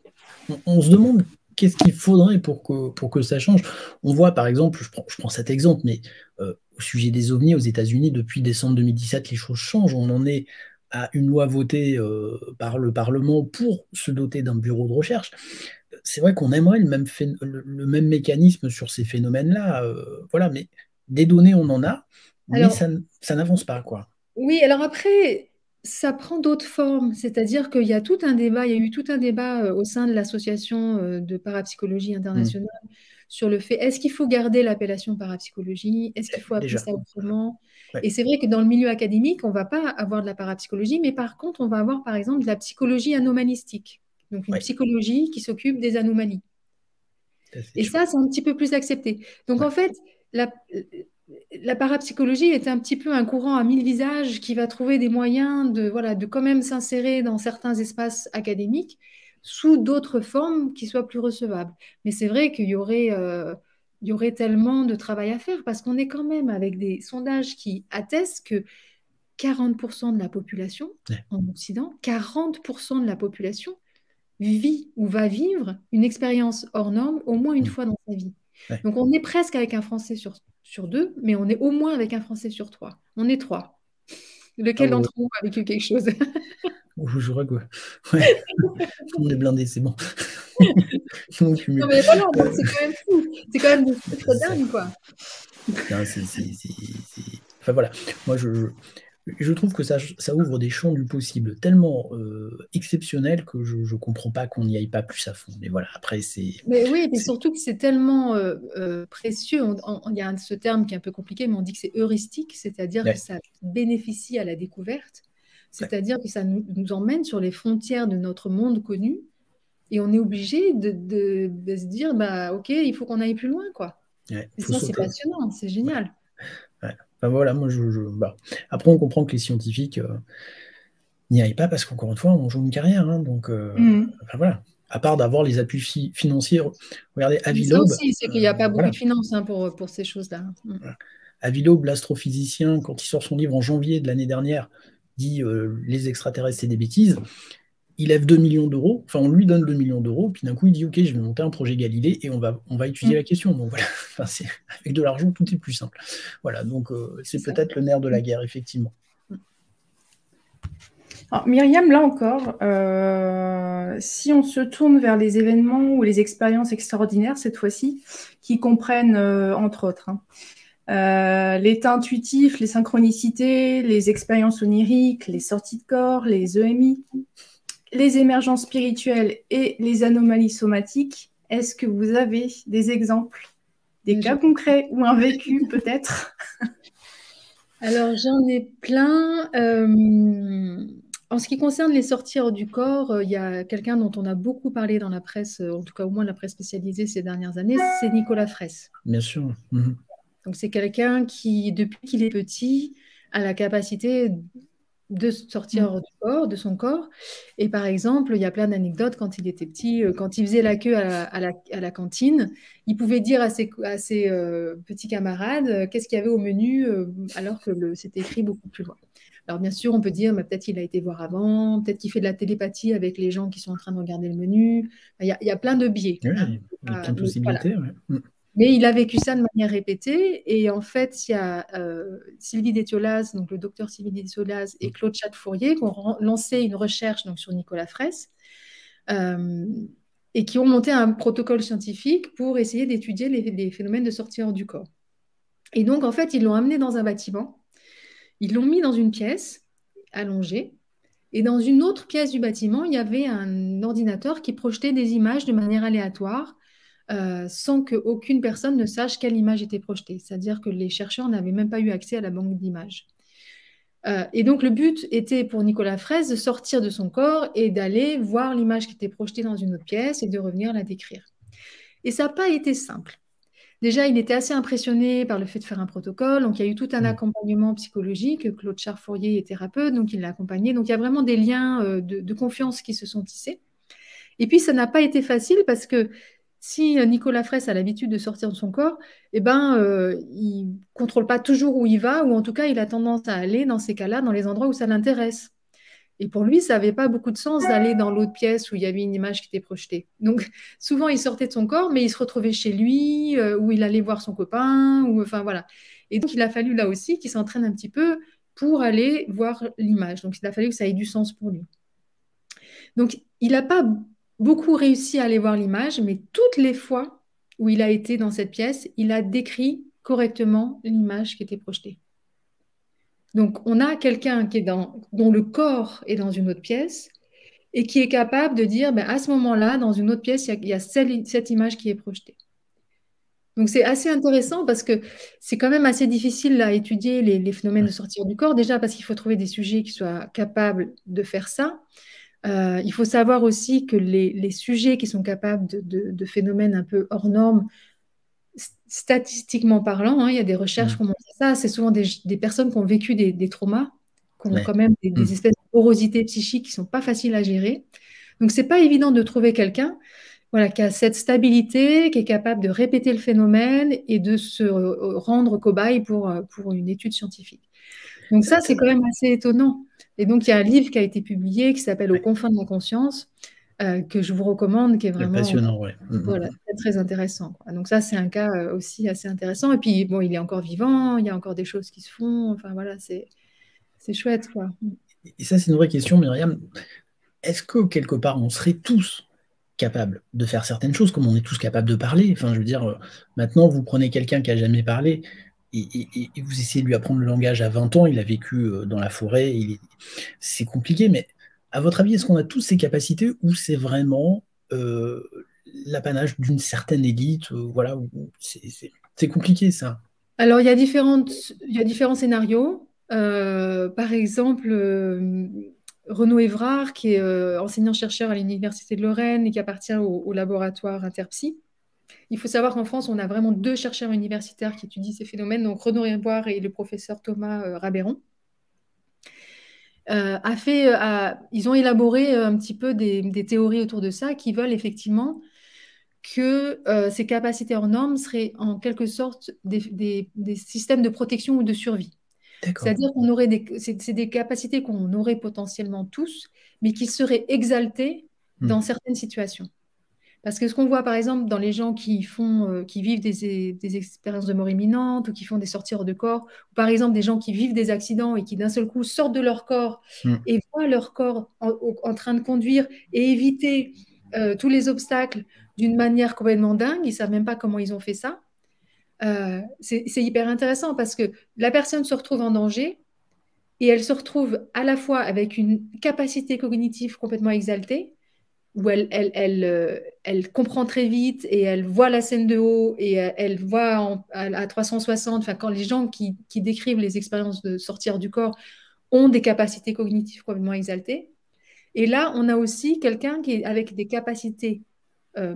On se demande qu'est-ce qu'il faudrait pour que ça change. On voit, par exemple, je prends cet exemple, mais au sujet des ovnis aux États-Unis, depuis décembre 2017, les choses changent. On en est à une loi votée par le Parlement pour se doter d'un bureau de recherche. C'est vrai qu'on aimerait le même mécanisme sur ces phénomènes-là, voilà, mais des données, on en a, mais ça n'avance pas, quoi. Oui, alors après, ça prend d'autres formes, c'est-à-dire qu'il y a tout un débat, il y a eu tout un débat au sein de l'association de parapsychologie internationale sur le fait, est-ce qu'il faut garder l'appellation parapsychologie, est-ce qu'il faut appeler ça autrement? Et c'est vrai que dans le milieu académique, on ne va pas avoir de la parapsychologie, mais par contre, on va avoir par exemple de la psychologie anomalistique. Donc, une psychologie qui s'occupe des anomalies. Et ça, c'est un petit peu plus accepté. Donc, en fait, la parapsychologie est un petit peu un courant à mille visages qui va trouver des moyens de quand même s'insérer dans certains espaces académiques sous d'autres formes qui soient plus recevables. Mais c'est vrai qu'il y aurait tellement de travail à faire parce qu'on est quand même avec des sondages qui attestent que 40% de la population en Occident, 40% de la population vit ou va vivre une expérience hors norme au moins une fois dans sa vie. Donc, on est presque avec un Français sur 2, mais on est au moins avec un Français sur 3. On est 3. Lequel d'entre vous a vécu quelque chose? Je crois que on est blindé, c'est bon. Non, mais voilà, c'est quand même fou. C'est quand même trop dingue, quoi. Non, enfin, voilà. Moi, je trouve que ça ouvre des champs du possible tellement exceptionnels que je ne comprends pas qu'on n'y aille pas plus à fond. Mais voilà, après, c'est... Mais oui, mais surtout que c'est tellement précieux. Il y a ce terme qui est un peu compliqué, mais on dit que c'est heuristique, c'est-à-dire que ça bénéficie à la découverte, c'est-à-dire que ça nous emmène sur les frontières de notre monde connu, et on est obligé de se dire, ok, il faut qu'on aille plus loin, quoi. Et ça, c'est passionnant, c'est génial. Enfin, voilà, moi, Après, on comprend que les scientifiques n'y aillent pas parce qu'encore une fois, on joue une carrière. Hein, donc, enfin, voilà. À part d'avoir les appuis financiers. Regardez, Avilob. Ça aussi, c'est qu'il n'y a pas beaucoup de finances pour ces choses-là. Voilà. Avilob, l'astrophysicien, quand il sort son livre en janvier de l'année dernière, dit les extraterrestres, c'est des bêtises. Il lève 2 millions d'euros, enfin on lui donne 2 millions d'euros, puis d'un coup il dit ok, je vais monter un projet Galilée et on va étudier la question. Donc voilà, avec de l'argent tout est plus simple. Voilà, donc c'est peut-être le nerf de la guerre, effectivement. Alors, Myriam, là encore, si on se tourne vers les événements ou les expériences extraordinaires cette fois-ci, qui comprennent entre autres l'état intuitif, les synchronicités, les expériences oniriques, les sorties de corps, les EMI, les émergences spirituelles et les anomalies somatiques, est-ce que vous avez des exemples, des cas concrets ou un vécu peut-être? Alors, j'en ai plein. En ce qui concerne les sorties hors du corps, il y a quelqu'un dont on a beaucoup parlé dans la presse, en tout cas au moins la presse spécialisée ces dernières années, c'est Nicolas Fraisse. Bien sûr. Donc, c'est quelqu'un qui, depuis qu'il est petit, a la capacité de sortir du corps, de son corps. Et par exemple, il y a plein d'anecdotes quand il était petit, quand il faisait la queue à la cantine, il pouvait dire à ses petits camarades qu'est-ce qu'il y avait au menu, alors que c'était écrit beaucoup plus loin. Alors bien sûr, on peut dire peut-être qu'il a été voir avant, peut-être qu'il fait de la télépathie avec les gens qui sont en train de regarder le menu. Il y a plein de biais. Oui, il y a plein de possibilités. Voilà. Mais il a vécu ça de manière répétée. Et en fait, il y a Sylvie Détiolaz, donc le docteur Sylvie Détiolaz et Claude Chatte-Fourier qui ont lancé une recherche donc, sur Nicolas Fraisse et qui ont monté un protocole scientifique pour essayer d'étudier les phénomènes de sortie hors du corps. Et donc, en fait, ils l'ont amené dans un bâtiment. Ils l'ont mis dans une pièce allongée. Et dans une autre pièce du bâtiment, il y avait un ordinateur qui projetait des images de manière aléatoire sans qu'aucune personne ne sache quelle image était projetée. C'est-à-dire que les chercheurs n'avaient même pas eu accès à la banque d'images. Et donc, le but était pour Nicolas Fraisse de sortir de son corps et d'aller voir l'image qui était projetée dans une autre pièce et de revenir la décrire. Et ça n'a pas été simple. Déjà, il était assez impressionné par le fait de faire un protocole. Donc, il y a eu tout un accompagnement psychologique. Claude Chatte-Fourier est thérapeute, donc il l'a accompagné. Donc, il y a vraiment des liens de confiance qui se sont tissés. Et puis, ça n'a pas été facile parce que si Nicolas Fraisse a l'habitude de sortir de son corps, il ne contrôle pas toujours où il va, ou en tout cas, il a tendance à aller dans ces cas-là, dans les endroits où ça l'intéresse. Et pour lui, ça n'avait pas beaucoup de sens d'aller dans l'autre pièce où il y avait une image qui était projetée. Donc, souvent, il sortait de son corps, mais il se retrouvait chez lui, où il allait voir son copain, enfin voilà. Et donc, il a fallu là aussi qu'il s'entraîne un petit peu pour aller voir l'image. Donc, il a fallu que ça ait du sens pour lui. Donc, il n'a pas beaucoup réussi à aller voir l'image, mais toutes les fois où il a été dans cette pièce, il a décrit correctement l'image qui était projetée. Donc, on a quelqu'un dont le corps est dans une autre pièce et qui est capable de dire, à ce moment-là, dans une autre pièce, il y a cette image qui est projetée. Donc, c'est assez intéressant parce que c'est quand même assez difficile à étudier les phénomènes de sortir du corps, déjà parce qu'il faut trouver des sujets qui soient capables de faire ça. Il faut savoir aussi que les sujets qui sont capables de phénomènes un peu hors normes, statistiquement parlant, il y a des recherches qui ont montré ça, c'est souvent des personnes qui ont vécu des traumas, qui ont quand même des espèces de porosité psychique qui ne sont pas faciles à gérer. Donc, ce n'est pas évident de trouver quelqu'un qui a cette stabilité, qui est capable de répéter le phénomène et de se rendre cobaye pour une étude scientifique. Donc ça, c'est quand même assez étonnant. Et donc, il y a un livre qui a été publié qui s'appelle « Aux confins de la conscience », que je vous recommande, qui est vraiment passionnant, voilà, très, très intéressant. Donc ça, c'est un cas aussi assez intéressant. Et puis, bon, il est encore vivant, il y a encore des choses qui se font. Enfin, voilà, c'est chouette, quoi. Et ça, c'est une vraie question, Myriam. Est-ce que, quelque part, on serait tous capables de faire certaines choses, comme on est tous capables de parler? Enfin, je veux dire, maintenant, vous prenez quelqu'un qui n'a jamais parlé et vous essayez de lui apprendre le langage à 20 ans, il a vécu dans la forêt, c'est compliqué, mais à votre avis, est-ce qu'on a tous ces capacités ou c'est vraiment l'apanage d'une certaine élite? Voilà, c'est compliqué, ça. Alors, il y a différents scénarios. Par exemple, Renaud Évrard, qui est enseignant-chercheur à l'Université de Lorraine et qui appartient au laboratoire Interpsy. Il faut savoir qu'en France, on a vraiment 2 chercheurs universitaires qui étudient ces phénomènes, donc Renaud Évrard et le professeur Thomas Rabeyron. Ils ont élaboré un petit peu des théories autour de ça qui veulent effectivement que ces capacités hors normes seraient en quelque sorte des systèmes de protection ou de survie. C'est-à-dire qu'on aurait c'est des capacités qu'on aurait potentiellement tous, mais qui seraient exaltées dans certaines situations. Parce que ce qu'on voit par exemple dans les gens qui vivent des expériences de mort imminente ou qui font des sorties hors de corps, ou par exemple des gens qui vivent des accidents et qui d'un seul coup sortent de leur corps et voient leur corps en train de conduire et éviter tous les obstacles d'une manière complètement dingue, ils ne savent même pas comment ils ont fait ça. C'est hyper intéressant parce que la personne se retrouve en danger et elle se retrouve à la fois avec une capacité cognitive complètement exaltée, où elle comprend très vite et elle voit la scène de haut et elle voit à 360, quand les gens qui décrivent les expériences de sortir du corps ont des capacités cognitives complètement exaltées. Et là, on a aussi quelqu'un qui est avec des capacités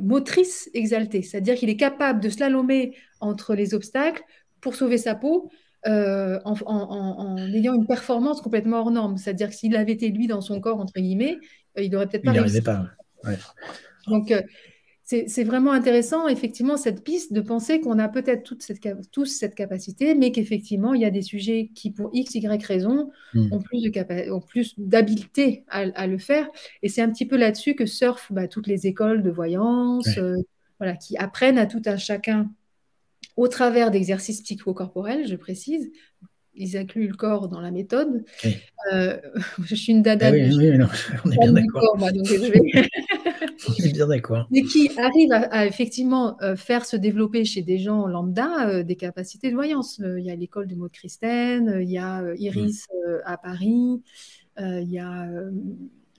motrices exaltées, c'est-à-dire qu'il est capable de slalomer entre les obstacles pour sauver sa peau en ayant une performance complètement hors norme. C'est-à-dire que s'il avait été lui dans son corps, entre guillemets, il n'aurait peut-être Il pas n'y arrivait réussi. pas. Ouais. Donc, c'est vraiment intéressant, effectivement, cette piste de penser qu'on a peut-être tous cette capacité, mais qu'effectivement, il y a des sujets qui, pour X, Y raisons, ont plus d'habileté à le faire. Et c'est un petit peu là-dessus que surfent toutes les écoles de voyance, voilà, qui apprennent à tout un chacun au travers d'exercices psychocorporels, je précise. Ils incluent le corps dans la méthode. Oui. Je suis une dada oui, non, on est bien d'accord. corps, moi, donc je vais... On est bien d'accord. Mais qui arrive à effectivement faire se développer chez des gens lambda des capacités de voyance. Il y a l'école de Maud Christen, il y a Iris à Paris, il y a...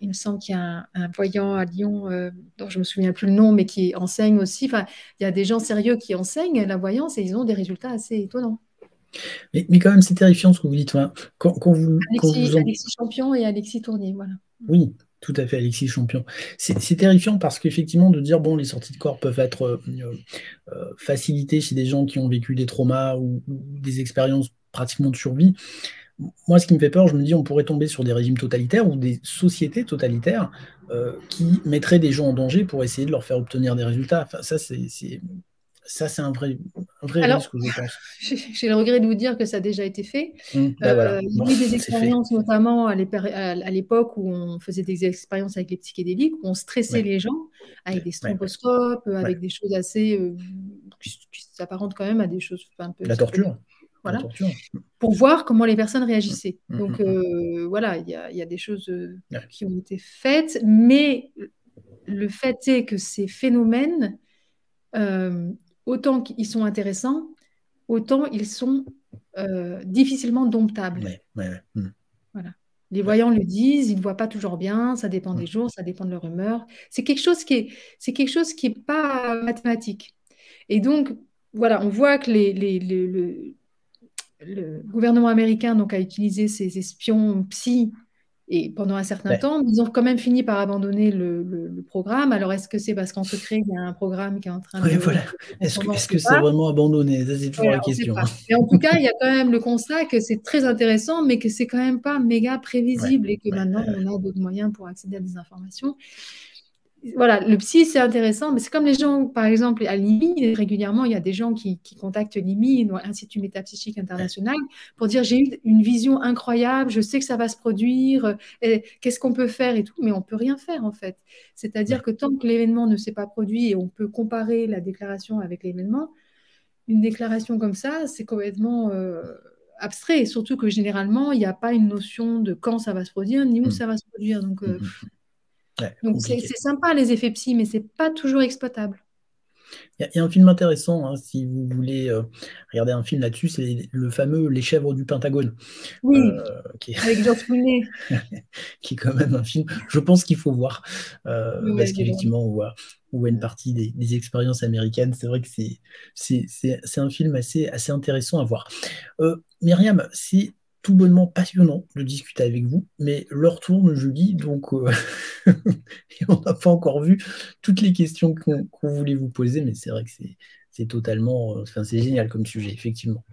il me semble qu'il y a un voyant à Lyon, dont je ne me souviens plus le nom, mais qui enseigne aussi. Enfin, il y a des gens sérieux qui enseignent la voyance et ils ont des résultats assez étonnants. Mais quand même, c'est terrifiant ce que vous dites. Alexis Champion et Alexis Tournier, voilà. Oui, tout à fait, Alexis Champion. C'est terrifiant parce qu'effectivement, de dire, bon, les sorties de corps peuvent être facilitées chez des gens qui ont vécu des traumas ou des expériences pratiquement de survie. Moi, ce qui me fait peur, je me dis, on pourrait tomber sur des régimes totalitaires ou des sociétés totalitaires qui mettraient des gens en danger pour essayer de leur faire obtenir des résultats. Enfin, ça, c'est un vrai risque, je pense. J'ai le regret de vous dire que ça a déjà été fait. Voilà. Il y a eu des expériences, notamment à l'époque où on faisait des expériences avec les psychédéliques, où on stressait les gens avec des stromboscopes, avec des choses assez... qui s'apparentent quand même à des choses un peu... La torture. Voilà. Pour voir comment les personnes réagissaient. Donc voilà, il y a des choses qui ont été faites, mais le fait est que ces phénomènes, autant qu'ils sont intéressants, autant ils sont difficilement domptables. Voilà. Les voyants le disent, ils ne voient pas toujours bien, ça dépend des jours, ça dépend de leur humeur. C'est quelque chose qui est pas mathématique. Et donc, voilà, on voit que le gouvernement américain donc, a utilisé ces espions psy et pendant un certain temps, ils ont quand même fini par abandonner le programme. Alors, est-ce que c'est parce qu'en secret, il y a un programme qui est en train de... voilà. Est-ce que c'est vraiment abandonné? Ça, c'est toujours la question. Mais en tout cas, il y a quand même le constat que c'est très intéressant, mais que c'est quand même pas méga prévisible et que maintenant, on a d'autres moyens pour accéder à des informations. Voilà, le psy, c'est intéressant, mais c'est comme les gens, par exemple, à l'IMI, régulièrement, il y a des gens qui contactent l'IMI, l'Institut Métapsychique International, pour dire j'ai eu une vision incroyable, je sais que ça va se produire, qu'est-ce qu'on peut faire et tout, mais on ne peut rien faire en fait. C'est-à-dire que tant que l'événement ne s'est pas produit et on peut comparer la déclaration avec l'événement, une déclaration comme ça, c'est complètement abstrait, surtout que généralement, il n'y a pas une notion de quand ça va se produire, ni où ça va se produire. Donc c'est sympa les effets psy, mais c'est pas toujours exploitable. Il y a un film intéressant, hein, si vous voulez regarder un film là-dessus, c'est le fameux Les Chèvres du Pentagone. Oui, avec George Clooney. Qui est quand même un film, je pense qu'il faut voir, parce qu'effectivement, on voit une partie des expériences américaines. C'est vrai que c'est un film assez intéressant à voir. Myriam, c'est tout bonnement passionnant de discuter avec vous, mais l'heure tourne, Julie, donc et on n'a pas encore vu toutes les questions qu'on voulait vous poser, mais c'est vrai que c'est totalement, c'est génial comme sujet, effectivement.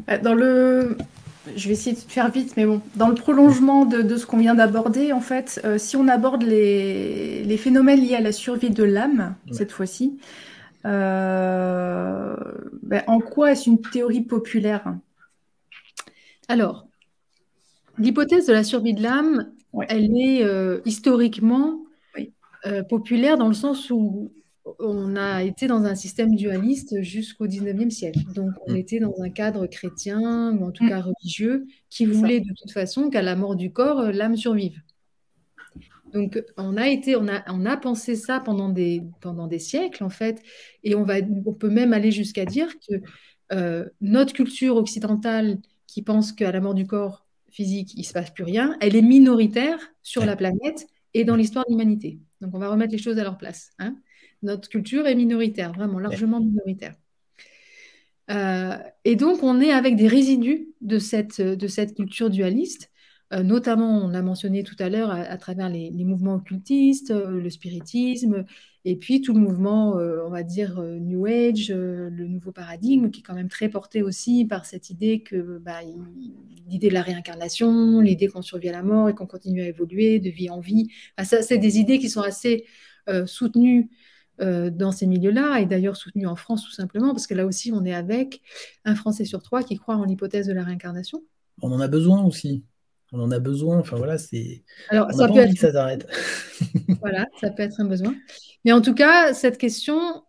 Je vais essayer de faire vite, mais bon, dans le prolongement de ce qu'on vient d'aborder, en fait, si on aborde les phénomènes liés à la survie de l'âme, cette fois-ci, en quoi est-ce une théorie populaire ? Alors, l'hypothèse de la survie de l'âme, elle est historiquement populaire dans le sens où on a été dans un système dualiste jusqu'au 19e siècle. Donc, on était dans un cadre chrétien, ou en tout cas religieux, qui voulait de toute façon qu'à la mort du corps, l'âme survive. Donc, on a pensé ça pendant des siècles, en fait, et on peut même aller jusqu'à dire que notre culture occidentale qui pense qu'à la mort du corps physique, il ne se passe plus rien, elle est minoritaire sur la planète et dans l'histoire de l'humanité. Donc, on va remettre les choses à leur place. Hein. Notre culture est minoritaire, vraiment largement minoritaire. Et donc, on est avec des résidus de cette culture dualiste. notamment, on l'a mentionné tout à l'heure, à travers les mouvements occultistes, le spiritisme, et puis tout le mouvement, on va dire, New Age, le nouveau paradigme, qui est quand même très porté aussi par cette idée que l'idée de la réincarnation, l'idée qu'on survit à la mort et qu'on continue à évoluer de vie en vie. Ça, c'est des idées qui sont assez soutenues dans ces milieux-là, et d'ailleurs soutenues en France tout simplement, parce que là aussi, on est avec un Français sur 3 qui croit en l'hypothèse de la réincarnation. On en a besoin aussi. On en a besoin. Enfin voilà, c'est. Alors, On n'a pas envie que ça s'arrête. Voilà, ça peut être un besoin. Mais en tout cas, cette question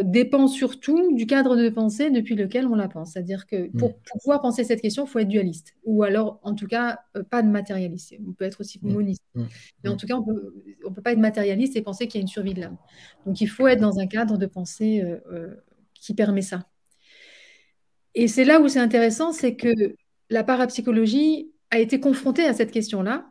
dépend surtout du cadre de pensée depuis lequel on la pense. C'est-à-dire que pour pouvoir penser cette question, il faut être dualiste. Ou alors, en tout cas, pas de matérialiste. On peut être aussi moniste. Mais en tout cas, on peut pas être matérialiste et penser qu'il y a une survie de l'âme. Donc, il faut être dans un cadre de pensée qui permet ça. Et c'est là où c'est intéressant, c'est que la parapsychologie a été confrontée à cette question-là.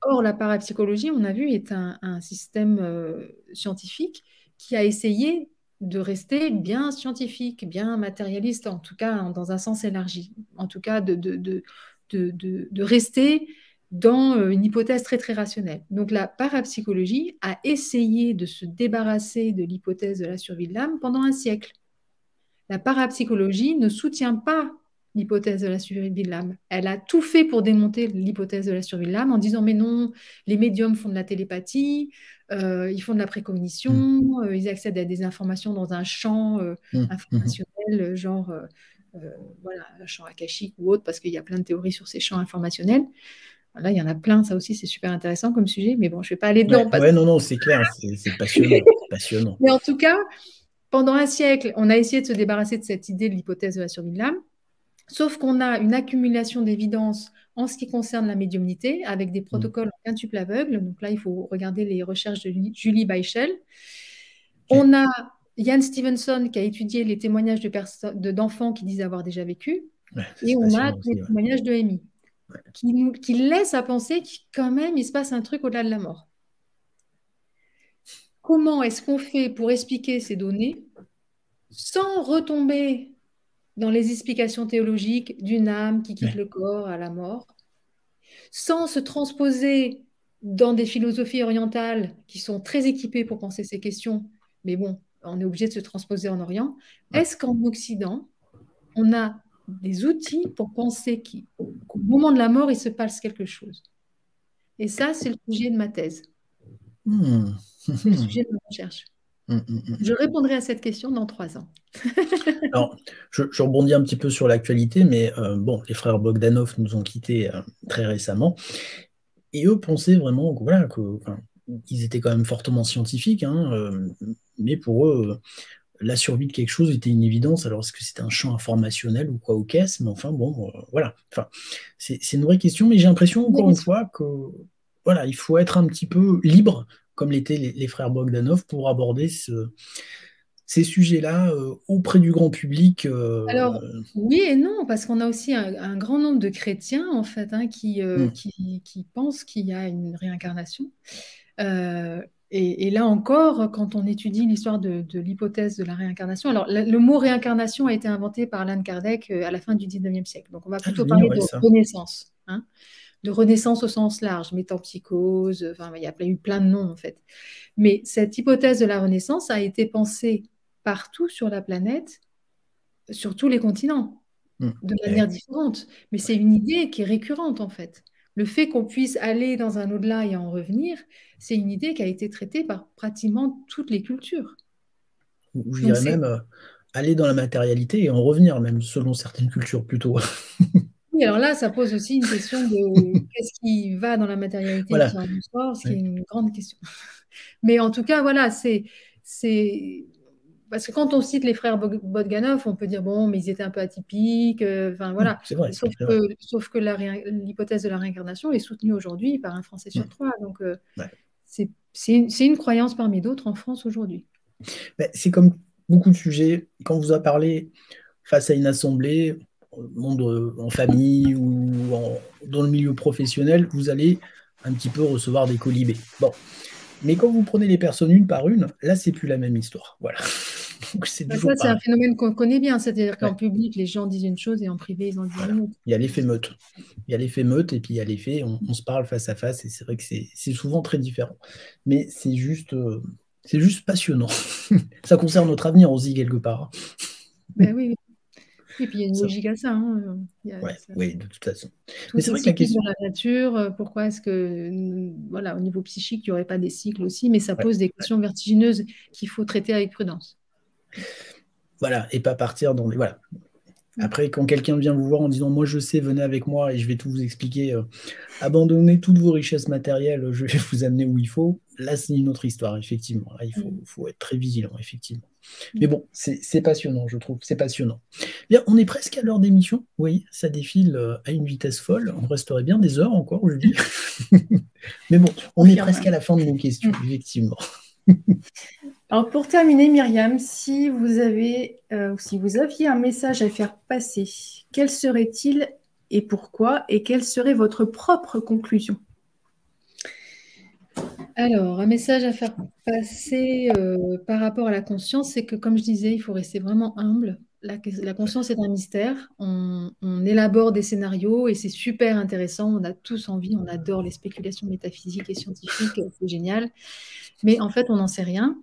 Or, la parapsychologie, on a vu, est un système scientifique qui a essayé de rester bien scientifique, bien matérialiste, en tout cas dans un sens élargi, en tout cas de rester dans une hypothèse très très rationnelle. Donc la parapsychologie a essayé de se débarrasser de l'hypothèse de la survie de l'âme pendant un siècle. La parapsychologie ne soutient pas l'hypothèse de la survie de l'âme. Elle a tout fait pour démonter l'hypothèse de la survie de l'âme en disant mais non, les médiums font de la télépathie, ils font de la précognition, ils accèdent à des informations dans un champ informationnel, genre voilà, un champ akashique ou autre, parce qu'il y a plein de théories sur ces champs informationnels. Là, il y en a plein, ça aussi, c'est super intéressant comme sujet, mais bon, je ne vais pas aller dedans. Non, c'est clair, c'est passionnant, passionnant. Mais en tout cas, pendant un siècle, on a essayé de se débarrasser de cette idée de l'hypothèse de la survie de l'âme. Sauf qu'on a une accumulation d'évidence en ce qui concerne la médiumnité, avec des protocoles en quintuple aveugle. Donc là, il faut regarder les recherches de Julie Beichel. On a Ian Stevenson qui a étudié les témoignages d'enfants qui disent avoir déjà vécu. Et on a les témoignages de Amy, qui laissent à penser qu'il quand même, il se passe un truc au-delà de la mort. Comment est-ce qu'on fait pour expliquer ces données sans retomber dans les explications théologiques d'une âme qui quitte le corps à la mort, sans se transposer dans des philosophies orientales qui sont très équipées pour penser ces questions, mais bon, on est obligé de se transposer en Orient. Est-ce qu'en Occident, on a des outils pour penser qu'au moment de la mort, il se passe quelque chose? Et ça, c'est le sujet de ma thèse. C'est le sujet de ma recherche. Je répondrai à cette question dans 3 ans. Alors, je rebondis un petit peu sur l'actualité, mais bon, les frères Bogdanov nous ont quittés très récemment, et eux pensaient vraiment qu'ils étaient quand même fortement scientifiques, mais pour eux, la survie de quelque chose était une évidence. Alors, est-ce que c'était un champ informationnel ou quoi au caisse? Mais enfin, bon, voilà. Enfin, c'est une vraie question, mais j'ai l'impression, encore une fois, que voilà, il faut être un petit peu libre, comme l'étaient les frères Bogdanov, pour aborder ces sujets-là auprès du grand public. Alors, oui et non, parce qu'on a aussi un grand nombre de chrétiens, en fait, qui pensent qu'il y a une réincarnation. Et là encore, quand on étudie l'histoire de l'hypothèse de la réincarnation, alors le mot réincarnation a été inventé par Allan Kardec à la fin du 19e siècle. Donc, on va plutôt parler de renaissance. De renaissance au sens large, métempsychose, enfin, il y a eu plein de noms en fait. Mais cette hypothèse de la renaissance a été pensée partout sur la planète, sur tous les continents, de manière différente. Mais c'est une idée qui est récurrente en fait. Le fait qu'on puisse aller dans un au-delà et en revenir, c'est une idée qui a été traitée par pratiquement toutes les cultures. Je dirais même aller dans la matérialité et en revenir, même selon certaines cultures plutôt. Oui, alors là, ça pose aussi une question de qu'est-ce qui va dans la matérialité Voilà. qui en sort, ce qui est une grande question. Mais en tout cas, voilà, c'est parce que quand on cite les frères Bogdanov, on peut dire bon, mais ils étaient un peu atypiques, enfin voilà. C'est vrai, sauf que l'hypothèse de la réincarnation est soutenue aujourd'hui par un Français sur 3. Donc c'est une croyance parmi d'autres en France aujourd'hui. C'est comme beaucoup de sujets, quand vous a parlé face à une assemblée, monde en famille ou dans le milieu professionnel, vous allez un petit peu recevoir des colibés. Bon. Mais quand vous prenez les personnes une par une, là, c'est plus la même histoire. Voilà. Donc, c'est Ça, toujours c'est un pareil. phénomène qu'on connaît bien, c'est-à-dire qu'en Ouais. public, les gens disent une chose et en privé, ils en disent Voilà. une autre. Il y a l'effet meute. Il y a l'effet meute et puis il y a l'effet on se parle face à face et c'est vrai que c'est souvent très différent. Mais c'est juste passionnant. Ça concerne notre avenir aussi quelque part. Ben oui, oui. Et puis il y a une Ça- logique à ça, hein. ouais, oui, de toute façon. Tout Mais c'est est vrai que la cyclique question. dans la nature. Pourquoi est-ce que, voilà, au niveau psychique, il n'y aurait pas des cycles aussi, mais ça Ouais. pose des questions vertigineuses qu'il faut traiter avec prudence. Voilà, et pas partir dans les. Voilà. Mm. Après, quand quelqu'un vient vous voir en disant moi je sais, venez avec moi et je vais tout vous expliquer, abandonnez toutes vos richesses matérielles, je vais vous amener où il faut. Là, c'est une autre histoire, effectivement. Là, il faut être très vigilant, effectivement. Mais bon, c'est passionnant, je trouve. C'est passionnant. Bien, on est presque à l'heure d'émission. Oui, ça défile à une vitesse folle. On resterait bien des heures encore, je dis. Mais bon, on est presque à la fin de nos questions, effectivement. Alors pour terminer, Myriam, si vous aviez un message à faire passer, quel serait-il et pourquoi? Et quelle serait votre propre conclusion? Alors, un message à faire passer par rapport à la conscience, c'est que, comme je disais, il faut rester vraiment humble. La conscience est un mystère. On élabore des scénarios et c'est super intéressant. On a tous envie, on adore les spéculations métaphysiques et scientifiques, c'est génial. Mais en fait, on n'en sait rien.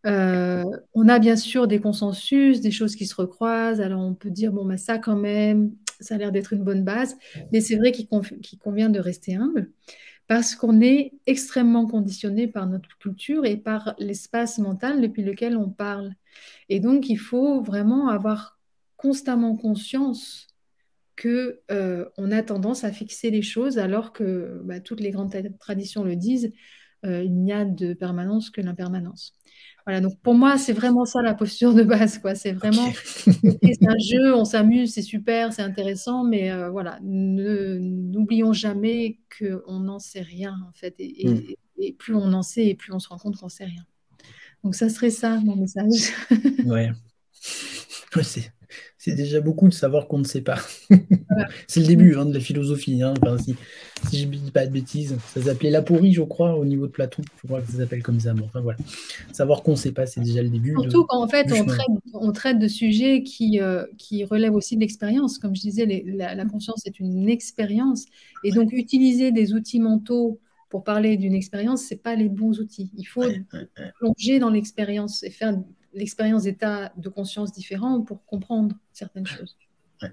On a bien sûr des consensus, des choses qui se recroisent. Alors, on peut dire, bon, bah, ça quand même, ça a l'air d'être une bonne base. Mais c'est vrai qu'il convient de rester humble parce qu'on est extrêmement conditionné par notre culture et par l'espace mental depuis lequel on parle. Et donc, il faut vraiment avoir constamment conscience que on a tendance à fixer les choses alors que bah, toutes les grandes traditions le disent, il n'y a de permanence que l'impermanence. Voilà, donc pour moi, c'est vraiment ça la posture de base, quoi. C'est vraiment, ok, c'est un jeu, on s'amuse, c'est super, c'est intéressant, mais voilà, n'oublions jamais qu'on n'en sait rien, en fait. Et plus on en sait, et plus on se rend compte qu'on ne sait rien. Donc ça serait ça, mon message. Ouais. Ouais, c'est déjà beaucoup de savoir qu'on ne sait pas. Voilà. C'est le début de la philosophie. Enfin, si je ne dis pas de bêtises, ça s'appelait l'aporie, je crois, au niveau de Platon. Je crois que ça s'appelle comme ça. Mais enfin, voilà. Savoir qu'on ne sait pas, c'est déjà le début. Surtout quand en fait du chemin. on traite de sujets qui relèvent aussi de l'expérience. Comme je disais, la conscience est une expérience. Et donc utiliser des outils mentaux pour parler d'une expérience, ce n'est pas les bons outils. Il faut plonger dans l'expérience et faire l'expérience d'états de conscience différents pour comprendre certaines choses. Ouais.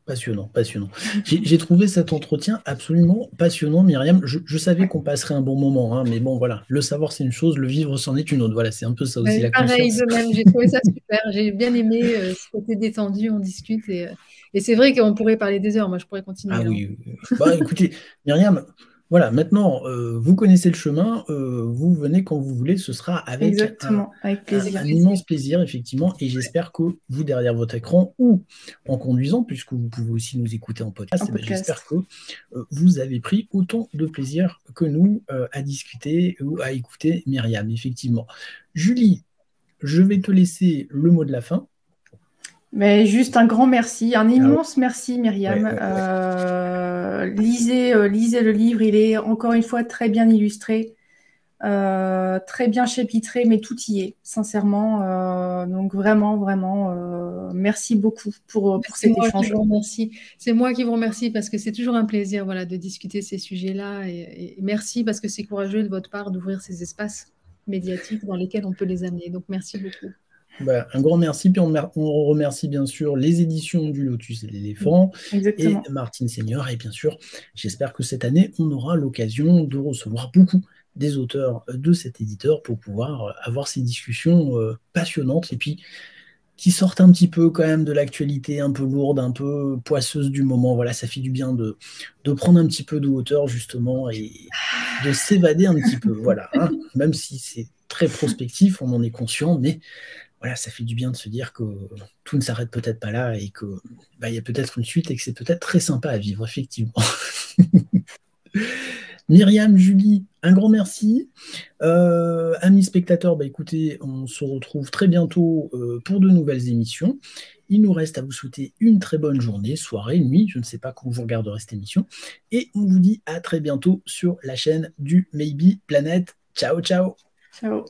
Passionnant, passionnant. J'ai trouvé cet entretien absolument passionnant, Myriam. Je savais qu'on passerait un bon moment, mais bon, voilà. Le savoir, c'est une chose, le vivre, c'en est une autre. Voilà, c'est un peu ça aussi, la pareil, conscience. de même, j'ai trouvé ça super. J'ai bien aimé ce côté détendu, on discute. Et c'est vrai qu'on pourrait parler des heures. Moi, je pourrais continuer. Ah oui. Bah, écoutez, Myriam, voilà, maintenant, vous connaissez le chemin, vous venez quand vous voulez, ce sera avec plaisir. Un immense plaisir, effectivement, et j'espère que vous, derrière votre écran ou en conduisant, puisque vous pouvez aussi nous écouter en podcast, j'espère que vous avez pris autant de plaisir que nous à discuter ou à écouter Myriam, effectivement. Julie, je vais te laisser le mot de la fin. Mais juste un grand merci, un immense merci Myriam. Lisez le livre, il est encore une fois très bien illustré, très bien chapitré, mais tout y est, sincèrement. Donc vraiment, merci beaucoup pour cet échange. C'est moi qui vous remercie parce que c'est toujours un plaisir de discuter ces sujets-là. Et merci parce que c'est courageux de votre part d'ouvrir ces espaces médiatiques dans lesquels on peut les amener. Donc merci beaucoup. Un grand merci, puis on remercie bien sûr les éditions du Lotus et l'Éléphant et Martine Seigneur. Et bien sûr, j'espère que cette année, on aura l'occasion de recevoir beaucoup des auteurs de cet éditeur pour pouvoir avoir ces discussions passionnantes et puis qui sortent un petit peu quand même de l'actualité un peu lourde, un peu poisseuse du moment. Voilà, ça fait du bien de prendre un petit peu de hauteur justement et de s'évader un petit peu. Voilà, même si c'est très prospectif, on en est conscient, mais voilà, ça fait du bien de se dire que tout ne s'arrête peut-être pas là et que y a peut-être une suite et que c'est peut-être très sympa à vivre, effectivement. Myriam, Julie, un grand merci. Amis spectateurs, écoutez, on se retrouve très bientôt pour de nouvelles émissions. Il nous reste à vous souhaiter une très bonne journée, soirée, nuit, je ne sais pas quand vous regarderez cette émission. Et on vous dit à très bientôt sur la chaîne du Maybe Planet. Ciao, ciao. Ciao.